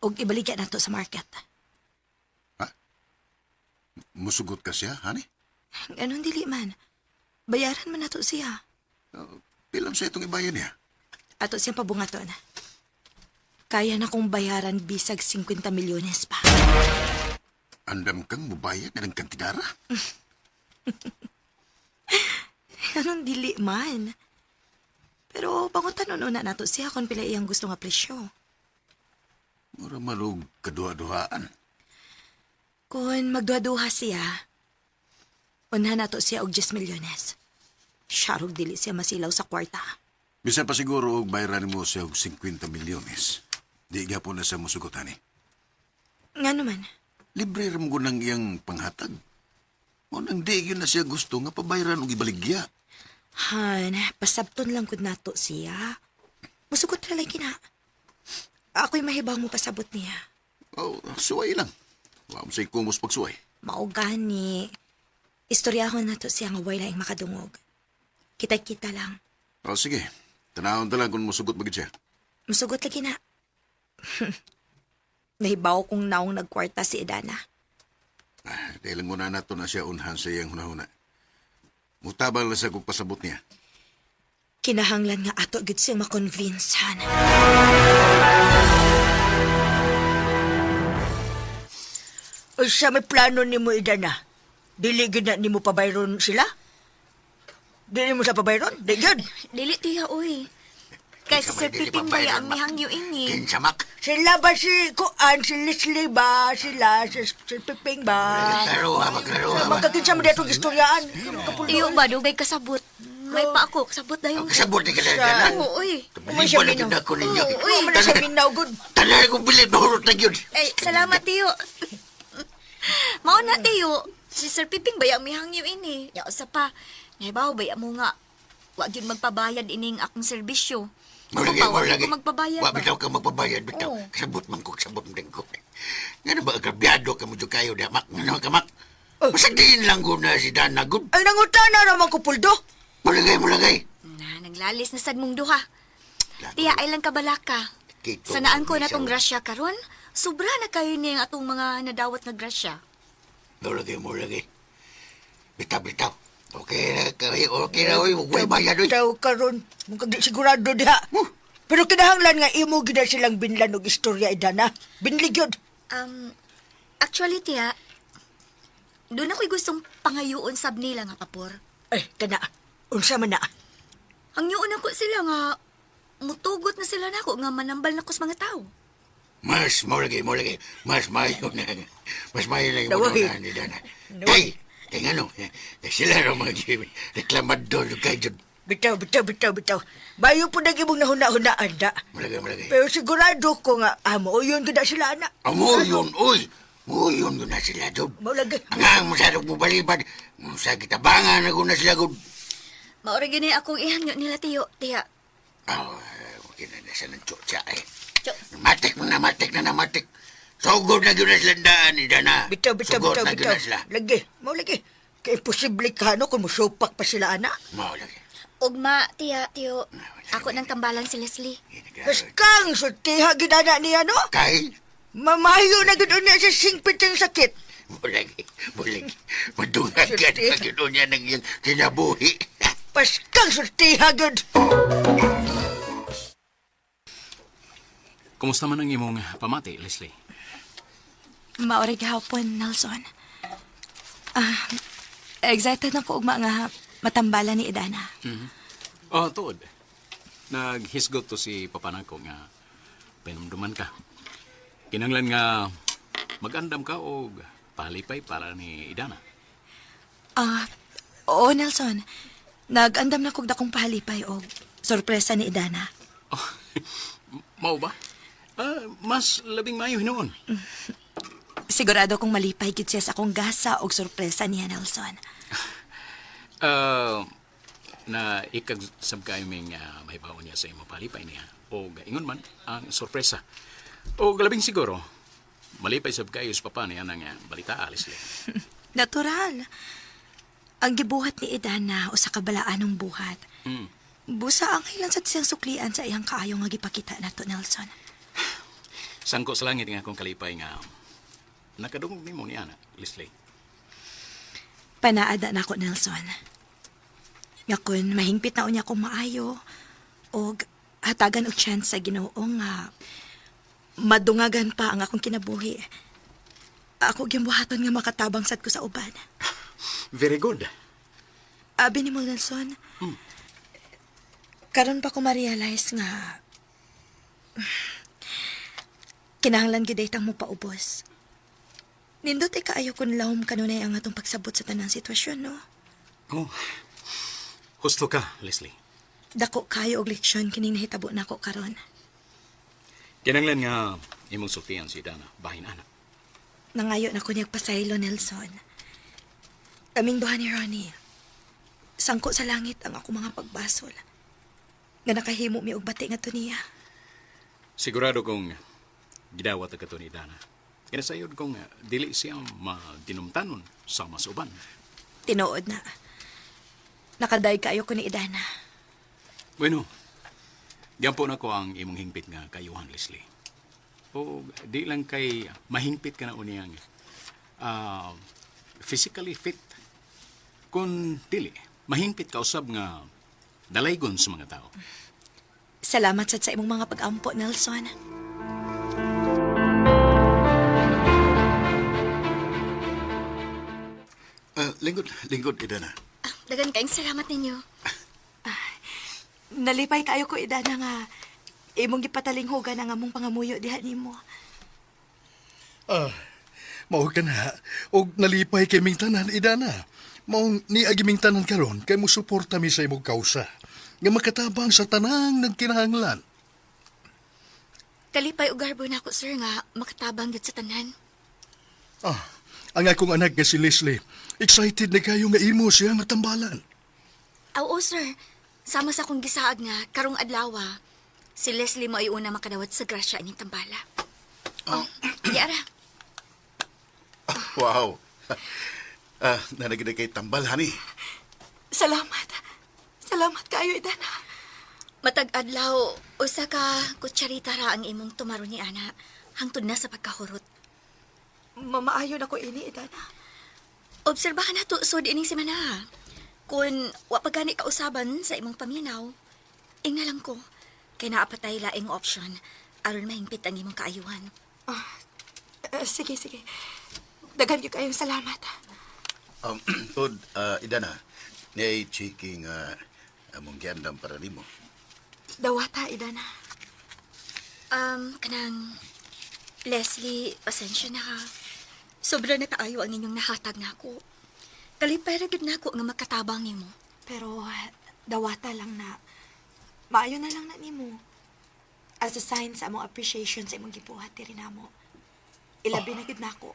og ibaligya nato sa market. Musugot ka siya, hani? Anong dili man? Bayaran man nato siya. Pilam sa itong ibayan niya. Ato siyang pabungaton. Kaya na kong bayaran bisag 50 milyones pa. Andam kang mubayad na ng kantidara? Anong dili man? Pero pangutan na nato siya kung pila iyang gusto nga presyo. Mura malug kadua-duhaan. Kung magduha-duha siya, unhan nato siya og 10 milyones. Syarog dili siya masilaw sa kwarta. Bisan pa siguro og bayaran mo siya og 50 milyones. Di gapon na sa musugot, hani? Nga naman, Libre ram ko ng iyang panghatag. O nang di yun na siya gusto nga pabayaran og ibaligya. Han, pasabton lang kung nato siya. Musugot na lang kina. Ako'y mahibang mo pasabot niya. Oh, suway lang. Wala mo sa'y kumos pagsuway. Maugani. Istoryahon nato siya nga way laing makadungog. Kita-kita lang. O sige, tanahon talang kung musugot magid siya. Musugot lagi na. Nahibaw kong naong nagkwarta si Edana. Dahil lang muna nato na siya unhan sa iyang hunahuna. Mutabang lang sa kong pasabot niya. Kinahanglan nga ato gud siyang makonvince, Han. O siya may plano ni mo, Edana? Dili gud na ni mo pabayron sila? Dili mo sa pabayron? Di gud. Dili tiya, uy. Kay si Sir Piping ba ang mihangyo ini? Kinsamak. Sila ba si Kuan, si Leslie ba? Sila, si Piping ba? Maglaro ha. Magkakinsa mo dito istoryaan. Tiyo ba, dugay kasabot. May pa ako, kasabot na yung... Kasabot ni ka Oo, uy. Baliban na ko ninyo. Uy, man siya minaw, good. Tanay kong bilid, mahurot na yun. Ay, salamat, tiyo. Mao na, tiyo. Si Sir Piping ba ang mihangyo ini? Ya, usa pa. Nahibaw ba mo nga. Wag yun magpabayad ining akong serbisyo. Malagi. Ako magpabayad Wa ba? bitaw ka magpabayad, bitaw. Oo. Kasabot man ko. Nga na ba, agrabyado ka mo dyan kayo, damak. Nga naman kamak. Masagdiin lang ko na si Dana, good. Ay, nangutana naman ko, Puldo. Mulagay. Na, naglalis na sad mong duha. Tiya, ay lang kabalaka. Sanaan ko na tong grasya karon. Sobra na kayo niyang atong mga nadawat na grasya. Mulagay. Bitaw. Okay na, oy. Huwag may bayad, oy. Daw karon, mukha di sigurado diha. Pero kinahanglan nga imo gid silang binlan og istorya, Edana. Binligyod. Actually, tiya, doon ako'y gustong pangayuon sab nila nga kapor. Ay, kana. Unsa man na? Hangyoon ako sila nga mutugot na sila nako nga manambal na ko sa mga tao. Mas mulagay. Mas mayo na. Mas mayo na yung Naway. mga ni Dana. Hey, ano, sila rin mga reklamador kayo dyan. Bitaw. Bayo po nag-ibong nahuna-hunaan da. Mulagay. Pero sigurado ko nga, mo yun gud sila na. Amo yun, oy. Mo yun na sila dyan. Maulagay. Ang masyadong bubalibad. Sa kitabangan na na sila gud. Maori gini akong ihangyo nila, tiyo, tiya. Oh, okay na nasa ng tsotsa eh. Tso. Matik. Sugod na yun na sila daan ni Dana. Bitaw. Sugod na yun na sila. Lagi. Kaya imposible ka, no, kung musupak pa sila, ana. Maulagay. Ugma, tiyo, ako nang tambalan si Leslie. Kang sultiha gidana niya, no? Kay, Mamayo na ganoon niya sa singpit ng sakit. bulag, madungan ka na gano'n niya ng iyong kinabuhi. Paskang sultiha gud. Kumusta man ang imong pamati, Leslie? Maorig hapon, Nelson. Excited na ko ugma nga matambala ni Idana. Oh, tuod. Naghisgot to si papanan ko nga pinumduman ka. Kinanglan nga magandam ka o palipay para ni Idana. Oo, Nelson. Nag-andam na kog dakong pahalipay o sorpresa ni Idana. Oh, mao ba? Mas labing mayo hinoon. Sigurado kong malipay gid siya sa akong gasa o sorpresa niya, Nelson. Na ikagsab kayo may mahibaw niya sa imong palipay niya. O ingon man ang sorpresa. O labing siguro, malipay sab kayo sa papa niya ng balita, Leslie. Natural. Ang gibuhat ni Idana o sa kabalaan ng buhat. Busa ang ilan sa siyang suklian sa iyang kaayong nga gipakita nato, Nelson. Sangko sa langit nga akong kalipay nga nakadungog ni mo ni Ana, Leslie. Panaada na ako, Nelson. Nga kun mahingpit na unya akong maayo o hatagan og chance sa Ginoo nga madungagan pa ang akong kinabuhi. Ako gimbuhaton nga makatabang sad ko sa uban. Very good. Abi ni mo, Nelson. Karon pa ko ma-realize nga kinahanglan gyud itang mo paubos. Nindot kaayo kun lahom kanunay ang atong pagsabot sa tanang sitwasyon, no? Oh, husto ka, Leslie. Dako kayo og leksyon kining nahitabo nako karon. Kinanglan nga imong sultihan si Dana, bahin anak. Nangayo na ko niyag pasaylo, Nelson. Kaming duha ni Ronnie. Sangko sa langit ang ako mga pagbasol. Nga nakahimo mi og bati nga niya. Sigurado kong gidawat ang kato ni Dana. Kinasayod kong dili siyang madinumtanon sa masuban. Tinuod na. Nakaday kayo ko ni Idana. Bueno, diyan po na ko ang imong hingpit nga kayuhan, Leslie. O di lang kay mahingpit ka na uniyang physically fit. Kung dili, mahingpit ka usab nga dalaygon sa mga tao. Salamat sa imong mga pag-ampo, Nelson. Lingkod, Idana. Dagan kaing salamat ninyo. Nalipay kayo ko, Idana, nga imong gipatalinghugan ang among pangamuyo diha nimo. Mao ka na. O nalipay kay ming tanan, Idana. Maong ni agiming tanan karon kay mo suporta mi sa imong kausa. Nga makatabang sa tanang nagkinahanglan. Kalipay og garbo na ako, sir, nga makatabang gid sa tanan. Ang akong anak nga si Leslie, excited na kayo nga imo siya nga tambalan. Oo, sir. Sama sa akong gisaad nga karong adlaw, si Leslie mo ay una makadawat sa grasya ining tambala. Di ara. Wow. Nanagida kay tambal, honey. Salamat. Salamat kayo, Idana. Matag adlaw, usa ka kutsarita ra ang imong tumaro ni Ana, hangtod na sa pagkahurot. Mamaayon ako ini, Idana. Obserbahan na to, sud ining semana. Kung wa pa gani ka usaban sa imong paminaw, ingna lang ko, kay naapatay laing option aron mahingpit ang imong kaayuhan. Sige. Dagan yung kayong salamat. Tod, Idana, niyay checking among giandam para nimo. Dawata, Idana. Kanang Leslie, pasensya na ha. Sobra na kaayo ang inyong nahatag na ako. Kalipay ra gid nako nga makatabang nimo. Pero dawata lang na. Maayo na lang na nimo. As a sign sa among appreciation sa imong gibuhat diri namo. Ilabi na gid nako.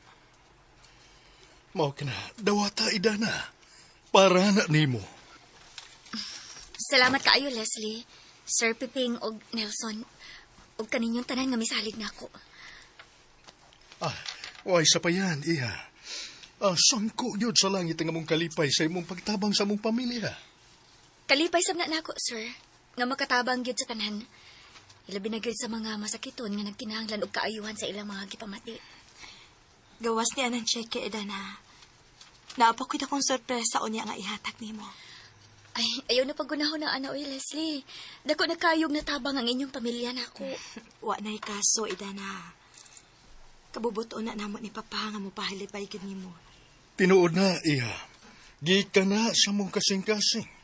Mao ka na. Dawata, Idana. Para na nimo. Salamat kaayo, Leslie. Sir Piping og Nelson. Og kaninyong tanan nga misalig nako. Way sa pa yan, iha. Sangko yun sa langit ang among kalipay sa imong pagtabang sa among pamilya. Kalipay sab na nako, sir. Nga makatabang gyud sa tanan. Ilabi na gyud sa mga masakiton nga nagkinahanglan og kaayuhan sa ilang mga gipamati. Gawas niya ng cheque, Idana. Naapakita kong sorpresa o niya nga ihatag nimo. Ay, ayaw na pagunahon ng ana, oy, Leslie. Dako nagkayog na tabang ang inyong pamilya nako. Wa na'y kaso, Idana. Kabubuto na namo ni Papa nga mo pahalipay gid nimo. Tinuod na, iha. Gika na sa mong kasing-kasing.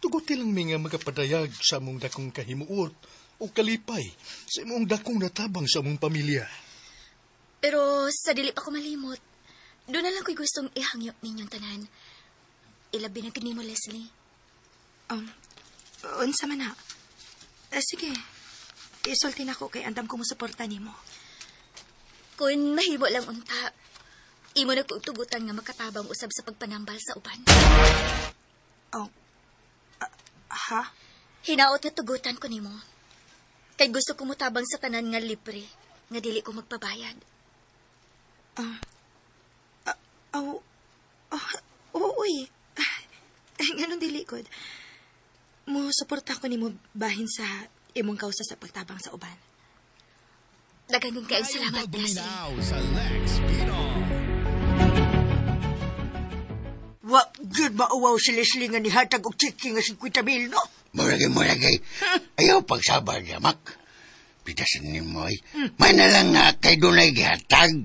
Tuguti lang mi nga magapadayag sa mong dakong kahimuot o kalipay sa mong dakong natabang sa mong pamilya. Pero sa dili pa ko malimot, doon na lang ko'y gustong ihangyo ninyong tanan. Ilabi na gid nimo, Leslie. Unsa man na? Sige, isulti na ko kay andam ko mo suporta nimo. Kung mahimo lang unta, imo na kong tugutan nga makatabang usab sa pagpanambal sa uban. Ha? Hinaot nga tugutan ko nimo. Kay gusto ko mutabang sa tanan nga libre, nga dili ko magpabayad. Uy. Ganon dili ko. Mo suporta ko nimo bahin sa imong kausa sa pagtabang sa uban. Daghang kayong salamat, Leslie. Wa gyud mauwaw si Leslie nga nihatag og chiki nga 50,000, no? Muragay. Ayaw pagsabar niya, Mak. Pitasin ni mo ay. May na lang nga kay dunay gihatag.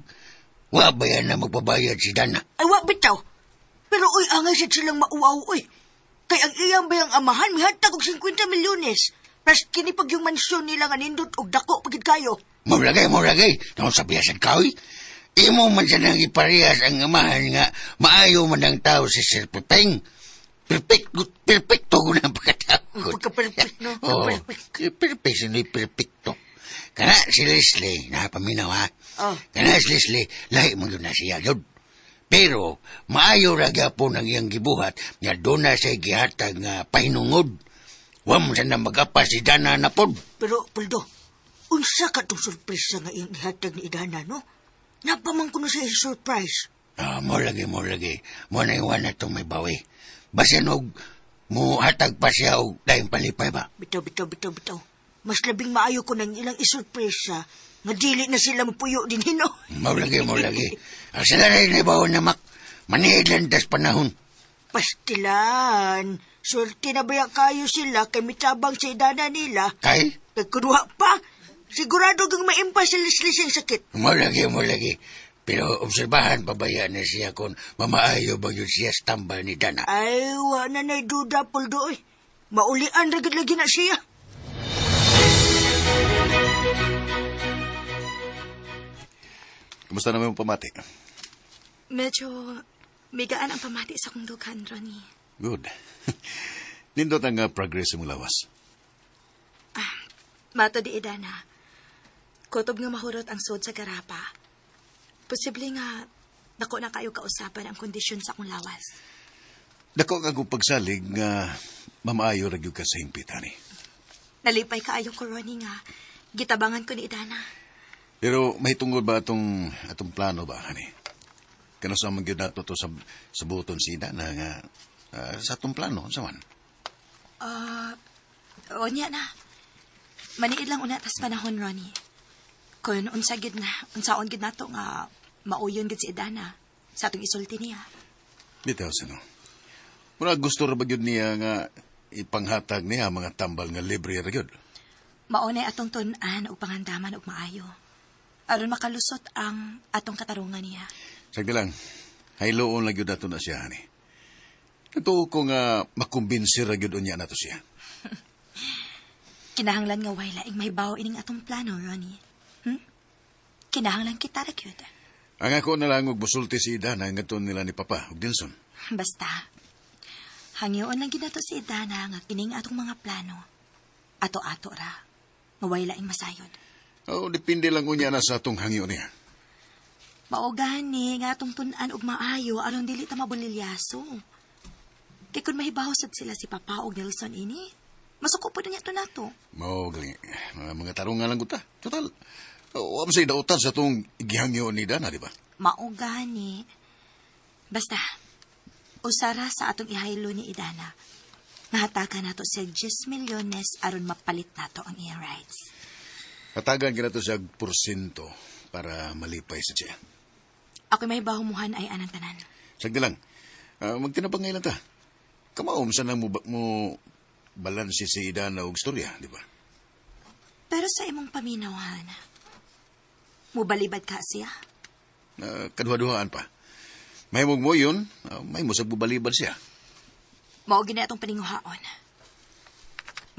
Wa ba yan na magbabayad si Dana? Ay, wa bitaw. Pero uy, angay siya silang mauwaw, uy. Kay ang iyang bayang amahan, mihatag og 50 milyones. Plus, kinipag yung mansyon nila nga nindot og dako pagid kayo. Muragay. Naon sa biyasan ka, oy. Imo man siya nang iparehas ang amahan nga maayo man ang tao si Sir Pepeng. Perfecto ko na ang pagkatao. Pagka-perfect, no? Oo, Pagka-perfect. perfecto. Kana si Leslie, napaminaw ha. Oh. Kana si Leslie, lahi mo yun na siya yun. Pero, maayo ra gyapon ang iyang gibuhat nga doon na siya gihatag nga pahinungod. Wa mo siya na mag-apa si Dana na pod. Pero, Puldo, unsa ka tong surpresa nga iyang ihatag ni Idana, no? Napamang ko na siya surprise. Mo lagi. Mo na iwan na itong may bawi. Basin og mo hatag pa siya og dahil palipay ba? Bitaw. Mas labing maayo ko nang ilang isurpresa nga dili na sila mapuyo din, no? Mo lagi. Sila rin ibaw na Mak. Manihidlan das panahon. Pastilan. Swerte na baya kayo sila kay mitabang sa idana nila. Kay? Nagkuduha pa. Sigurado kang maimpas sa lislising sakit. Mo lagi. Pero obserbahan pabayaan na siya kung mamaayo ba yun siya sa tambal ni Dana. Ay, wa na na'y duda, Puldo, eh. Maulian ragid-lagi na siya. Kumusta naman yung pamati? Medyo migaan ang pamati sa kong dughan, Ronnie. Good. Nindot ang progress mo lawas. Mato di Idana. Kutob nga mahurot ang sod sa garapa. Posible nga dako na kayo kausapan ang kondisyon sa akong lawas. Dako kang pagsalig nga mamaayo ra gyud ka sa himpitan ni. Nalipay kaayo ko, Ronnie, nga gitabangan ko ni Idana. Pero may tungod ba atong plano ba ani? Kano sa man gyud nato to sa buton si Dana nga sa atong plano sa man. O niya na. Maniid lang una tas panahon, Ronnie. Kung unsaon gid nato nga mauyon gid si Idana sa atong isulti niya. Bitaw sino. Mura gusto ra ba gyud niya nga ipanghatag niya mga tambal nga libre ra gyud. Maunay atong tun-an og pangandaman og maayo. Aron makalusot ang atong katarungan niya. Sagdi lang. Hayloon lang gyud nato na siya ani. Ito ko nga makumbinsi ra gyud unya nato siya. Kinahanglan nga way laing may bawo ining atong plano, Ronnie. Kinahanglan kita ra gyud. Ang ako na lang og busulti si Idana ngadto nila ni Papa ug Dinson. Basta, hangyoon lang ginato si Idana nga kining atong mga plano. Ato-ato ra. Nga way laing masayod. Depende lang unya na sa atong hangyo niya. Mao gani nga atong tun-an og maayo aron dili ta mabulilyaso. Kay kun mahibaw sad sila si Papa og Nelson ini, masuko po niya to nato. Mao gali mga tarungan lang ta. Total. Wa say dautan sa atong igihangyo ni Dana, di ba? Mao gani. Basta, usara sa atong ihaylo ni Idana. Mahatagan nato siya 10 milyones aron mapalit nato ang iyang rights. Hatagan ka na to siya porsyento para malipay sa siya. Ako may bahumuhan ay anang tanan. Sagdi lang. Magtinapang ngayon ta. Kamaom sa nang mo balansi si Idana og storya, di ba? Pero sa imong paminawan, mubalibad ka siya? Kaduha-duhaan pa. Mahimog mo yun, may mo sa bubalibad siya. Mao gini atong paninguhaon.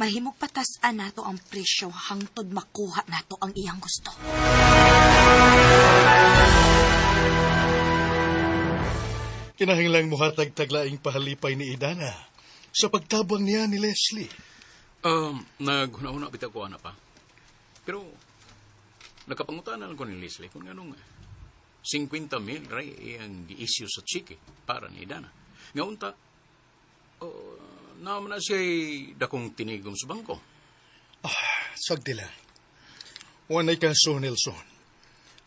Mahimog patas-an nato ang presyo hangtod makuha nato ang iyang gusto. Kinahanglang muhatag taglaing pahalipay ni Idana sa pagtabang niya ni Leslie. Naghuna-huna bitaw ko ana pa. Pero, nakapangutanan ko ni Leslie kung anong 50,000 ray ang gi-issue sa chiki para ni Idana. Nga unta, naman na siya'y dakong tinigom sa bangko. Sagdi lang. Wanay kaso, Nelson.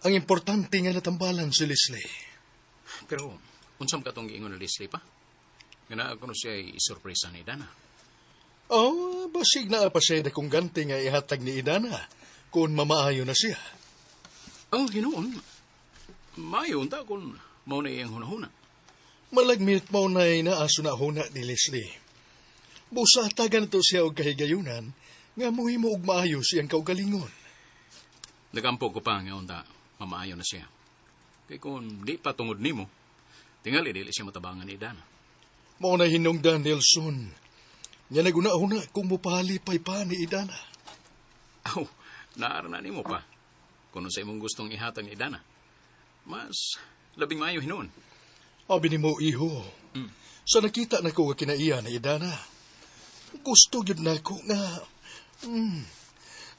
Ang importante nga natambalan si Leslie. Pero, unsam katong giingon ni Leslie pa? Nga naa ko no siya'y isurpresa ni Idana. Basig na pa siya dakong ganti nga ihatag ni Idana kung mamaayo na siya. Hinoon. Mayo unta kung mauna iyang hunahuna. Malagmit mo na inaaso na huna ni Leslie. Busa tagan to siya og kahigayunan nga muhimo og maayo siyang kaugalingon. Nagampo ko pa nga unta mamaayo na siya. Kay kung di pa tungod nimo, tingali dili siya matabangan ni Idana. Mao na hinungdan, Nelson. Nga naguna-una kung mupahalipay pa ni Idana. Naara na nimo pa. Kung sa imong gustong ihatag ni Idana, mas labing maayo hinoon. Abi ni mo, iho. Sa nakita na ko nga kinaiya ni Idana, gusto gyud na ko nga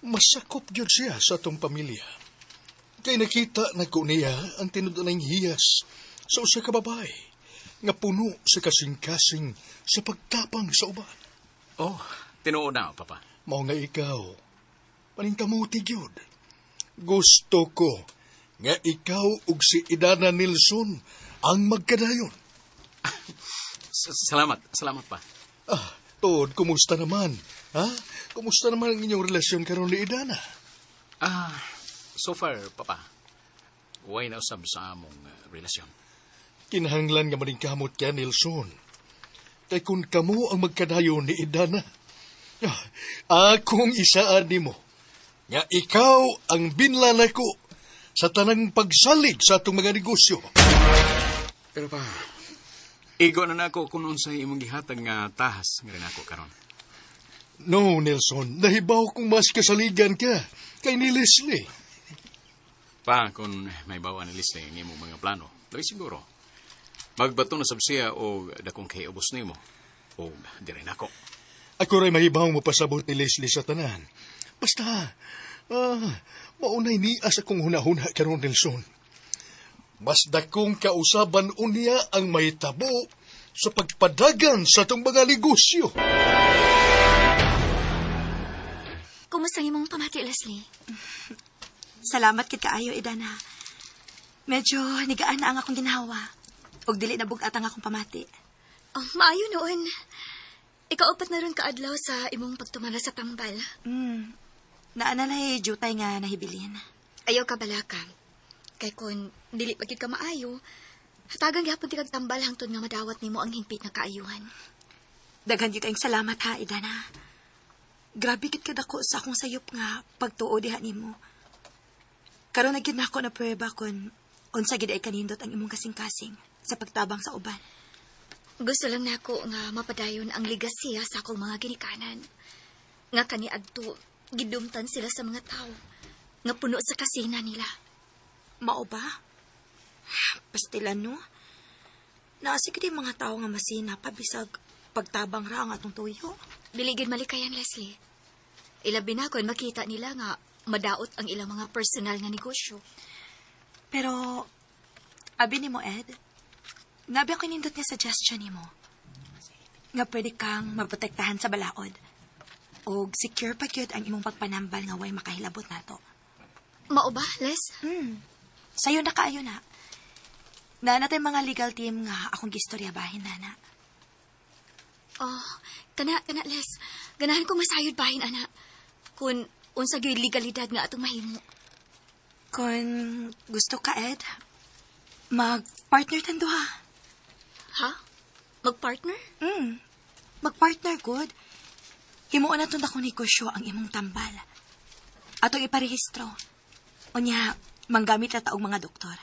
masakop gyud siya sa atong pamilya. Kay nakita na ko niya ang tinudanang hiyas sa usa ka babae nga puno sa kasing-kasing sa pagtapang sa uban. Tinuod na, Papa. Mao nga ikaw, paningkamuti gyud. Gusto ko nga ikaw ug si Idana Nilsson ang magkadayon. Salamat pa. Tod, kumusta naman? Ha? Kumusta naman ang inyong relasyon karon ni Idana? So far, Papa, way na usab sa among relasyon. Kinahanglan nga maning kamot kay Nilsson. Kay kung kamo ang magkadayon ni Idana, akong isaan nimo nga ikaw ang binlan ako sa tanang pagsalig sa atong mga negosyo. Pero pa, igo na nako kung unsay imong gihatag nga tahas nga rin ako karon. No, Nelson, nahibaw kong mas kasaligan ka kay ni Leslie. Pa, kung may bawa ni Leslie ang imong mga plano, labi siguro, magbato na sab siya o dakong kay ubos nimo o di rin ako. Ako rin mahibaw mo pasabot ni Leslie sa tanan. Basta, maunay nias akong hunahuna karon, Nelson. Mas dakong kausaban unya ang mahitabo sa pagpadagan sa itong mga negosyo. Kumusta imong pamati, Leslie? Salamat kit kaayo, Idana. Medyo nigaan na ang akong ginhawa. Og dili na bugat ang akong pamati. Maayo noon. Ikaupat na ron kaadlaw sa imong pagtumala sa tambal. Naanalay jutay nga nahibilin. Ayaw ka balaka. Kay kung dili pagid ka maayo, hatagang gyapon ti kag tambal hangtod nga madawat nimo ang hingpit nga kaayuhan. Daghan gyud kayong salamat ha, Idana. Grabe gid ka dako sa akong sayop nga pagtuo diha nimo. Karon na gyud nako na prueba kon unsa gid ay kanindot ang imong kasing-kasing sa pagtabang sa uban. Gusto lang nako nga mapadayon ang ligasiya sa akong mga ginikanan. Nga kaniadto gidumtan sila sa mga tao nga puno sa kasina nila. Mao ba? Pastilan no? Naasik di mga tao nga masina pabisag pagtabang ra ang atong tuyo. Dili gid malikayan, Leslie. Ilabi na kon makita nila nga madaot ang ilang mga personal nga negosyo. Pero abi nimo, Ed, nabi ako nindot nga suggestion nimo. Nga pwede kang maprotektahan sa balaod. O secure pa gyud ang imong pagpanambal nga way makahilabot nato. Mao ba, Les? Sayo na kaayo na. Nana tay mga legal team nga akong gistoryabahin, nana. Oh, kana Les. Ganahan ko masayod bahin ana. Kun unsa gyud legalidad nga atong mahimo. Kung gusto ka, Ed, mag-partner tan duha. Ha? Magpartner? Mag-partner, good. Himuon na itong negosyo ang imong tambal. Atong iparehistro. Unya, manggamit na taong mga doktor.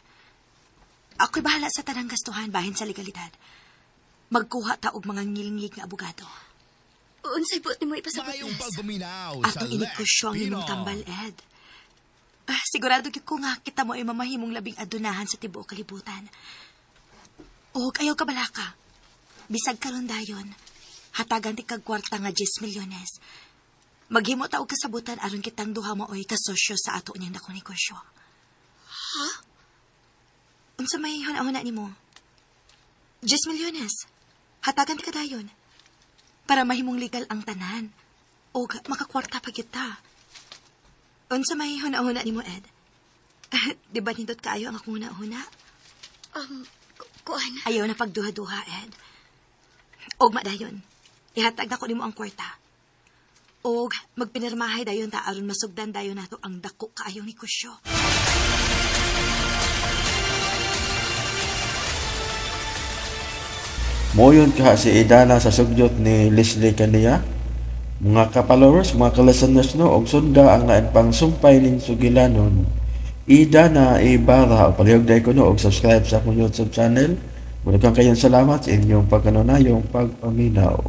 Ako'y bahala sa tanang gastuhan bahin sa legalidad. Magkuha taog mga ngilingig nga abogado. Unsay buot nimo ipasabot Les? Atong inegosyo ang imong tambal, Ed. Sigurado gyud ko nga kita mo ay mamahimong labing adunahan sa tibuok kalibutan. O ayaw ka balaka. Bisag karon dayon, hatagan ti kag kwarta nga 10 milyones. Maghimo ta og kasabutan aron kitang duha maoy kasosyo sa ato niyang dako negosyo. Ha? Unsa may huna-huna nimo? 10 milyones. Hatagan ti kadayon. Para mahimong legal ang tanan. O makakwarta pa kita. Unsa may huna-huna nimo, Ed? Di ba nindot kaayo ang akong huna-huna? Kuan. Ayaw na pagduha-duha, Ed. Og madayon, ihatag na ko nimo ang kwarta. Og magpinirmahay dayon ta aron masugdan dayon nato ang dako kaayong negosyo. Moyon ka si Idana sa sugyot ni Leslie kaniya. Mga ka-followers, mga ka-listeners no, og sunda ang lain pang sumpay ning sugilanon. Idana Ibarra, o palihog ko no, og subscribe sa akong YouTube channel. Muna kang kayong salamat sa inyong pagkanunayong pagpaminaw.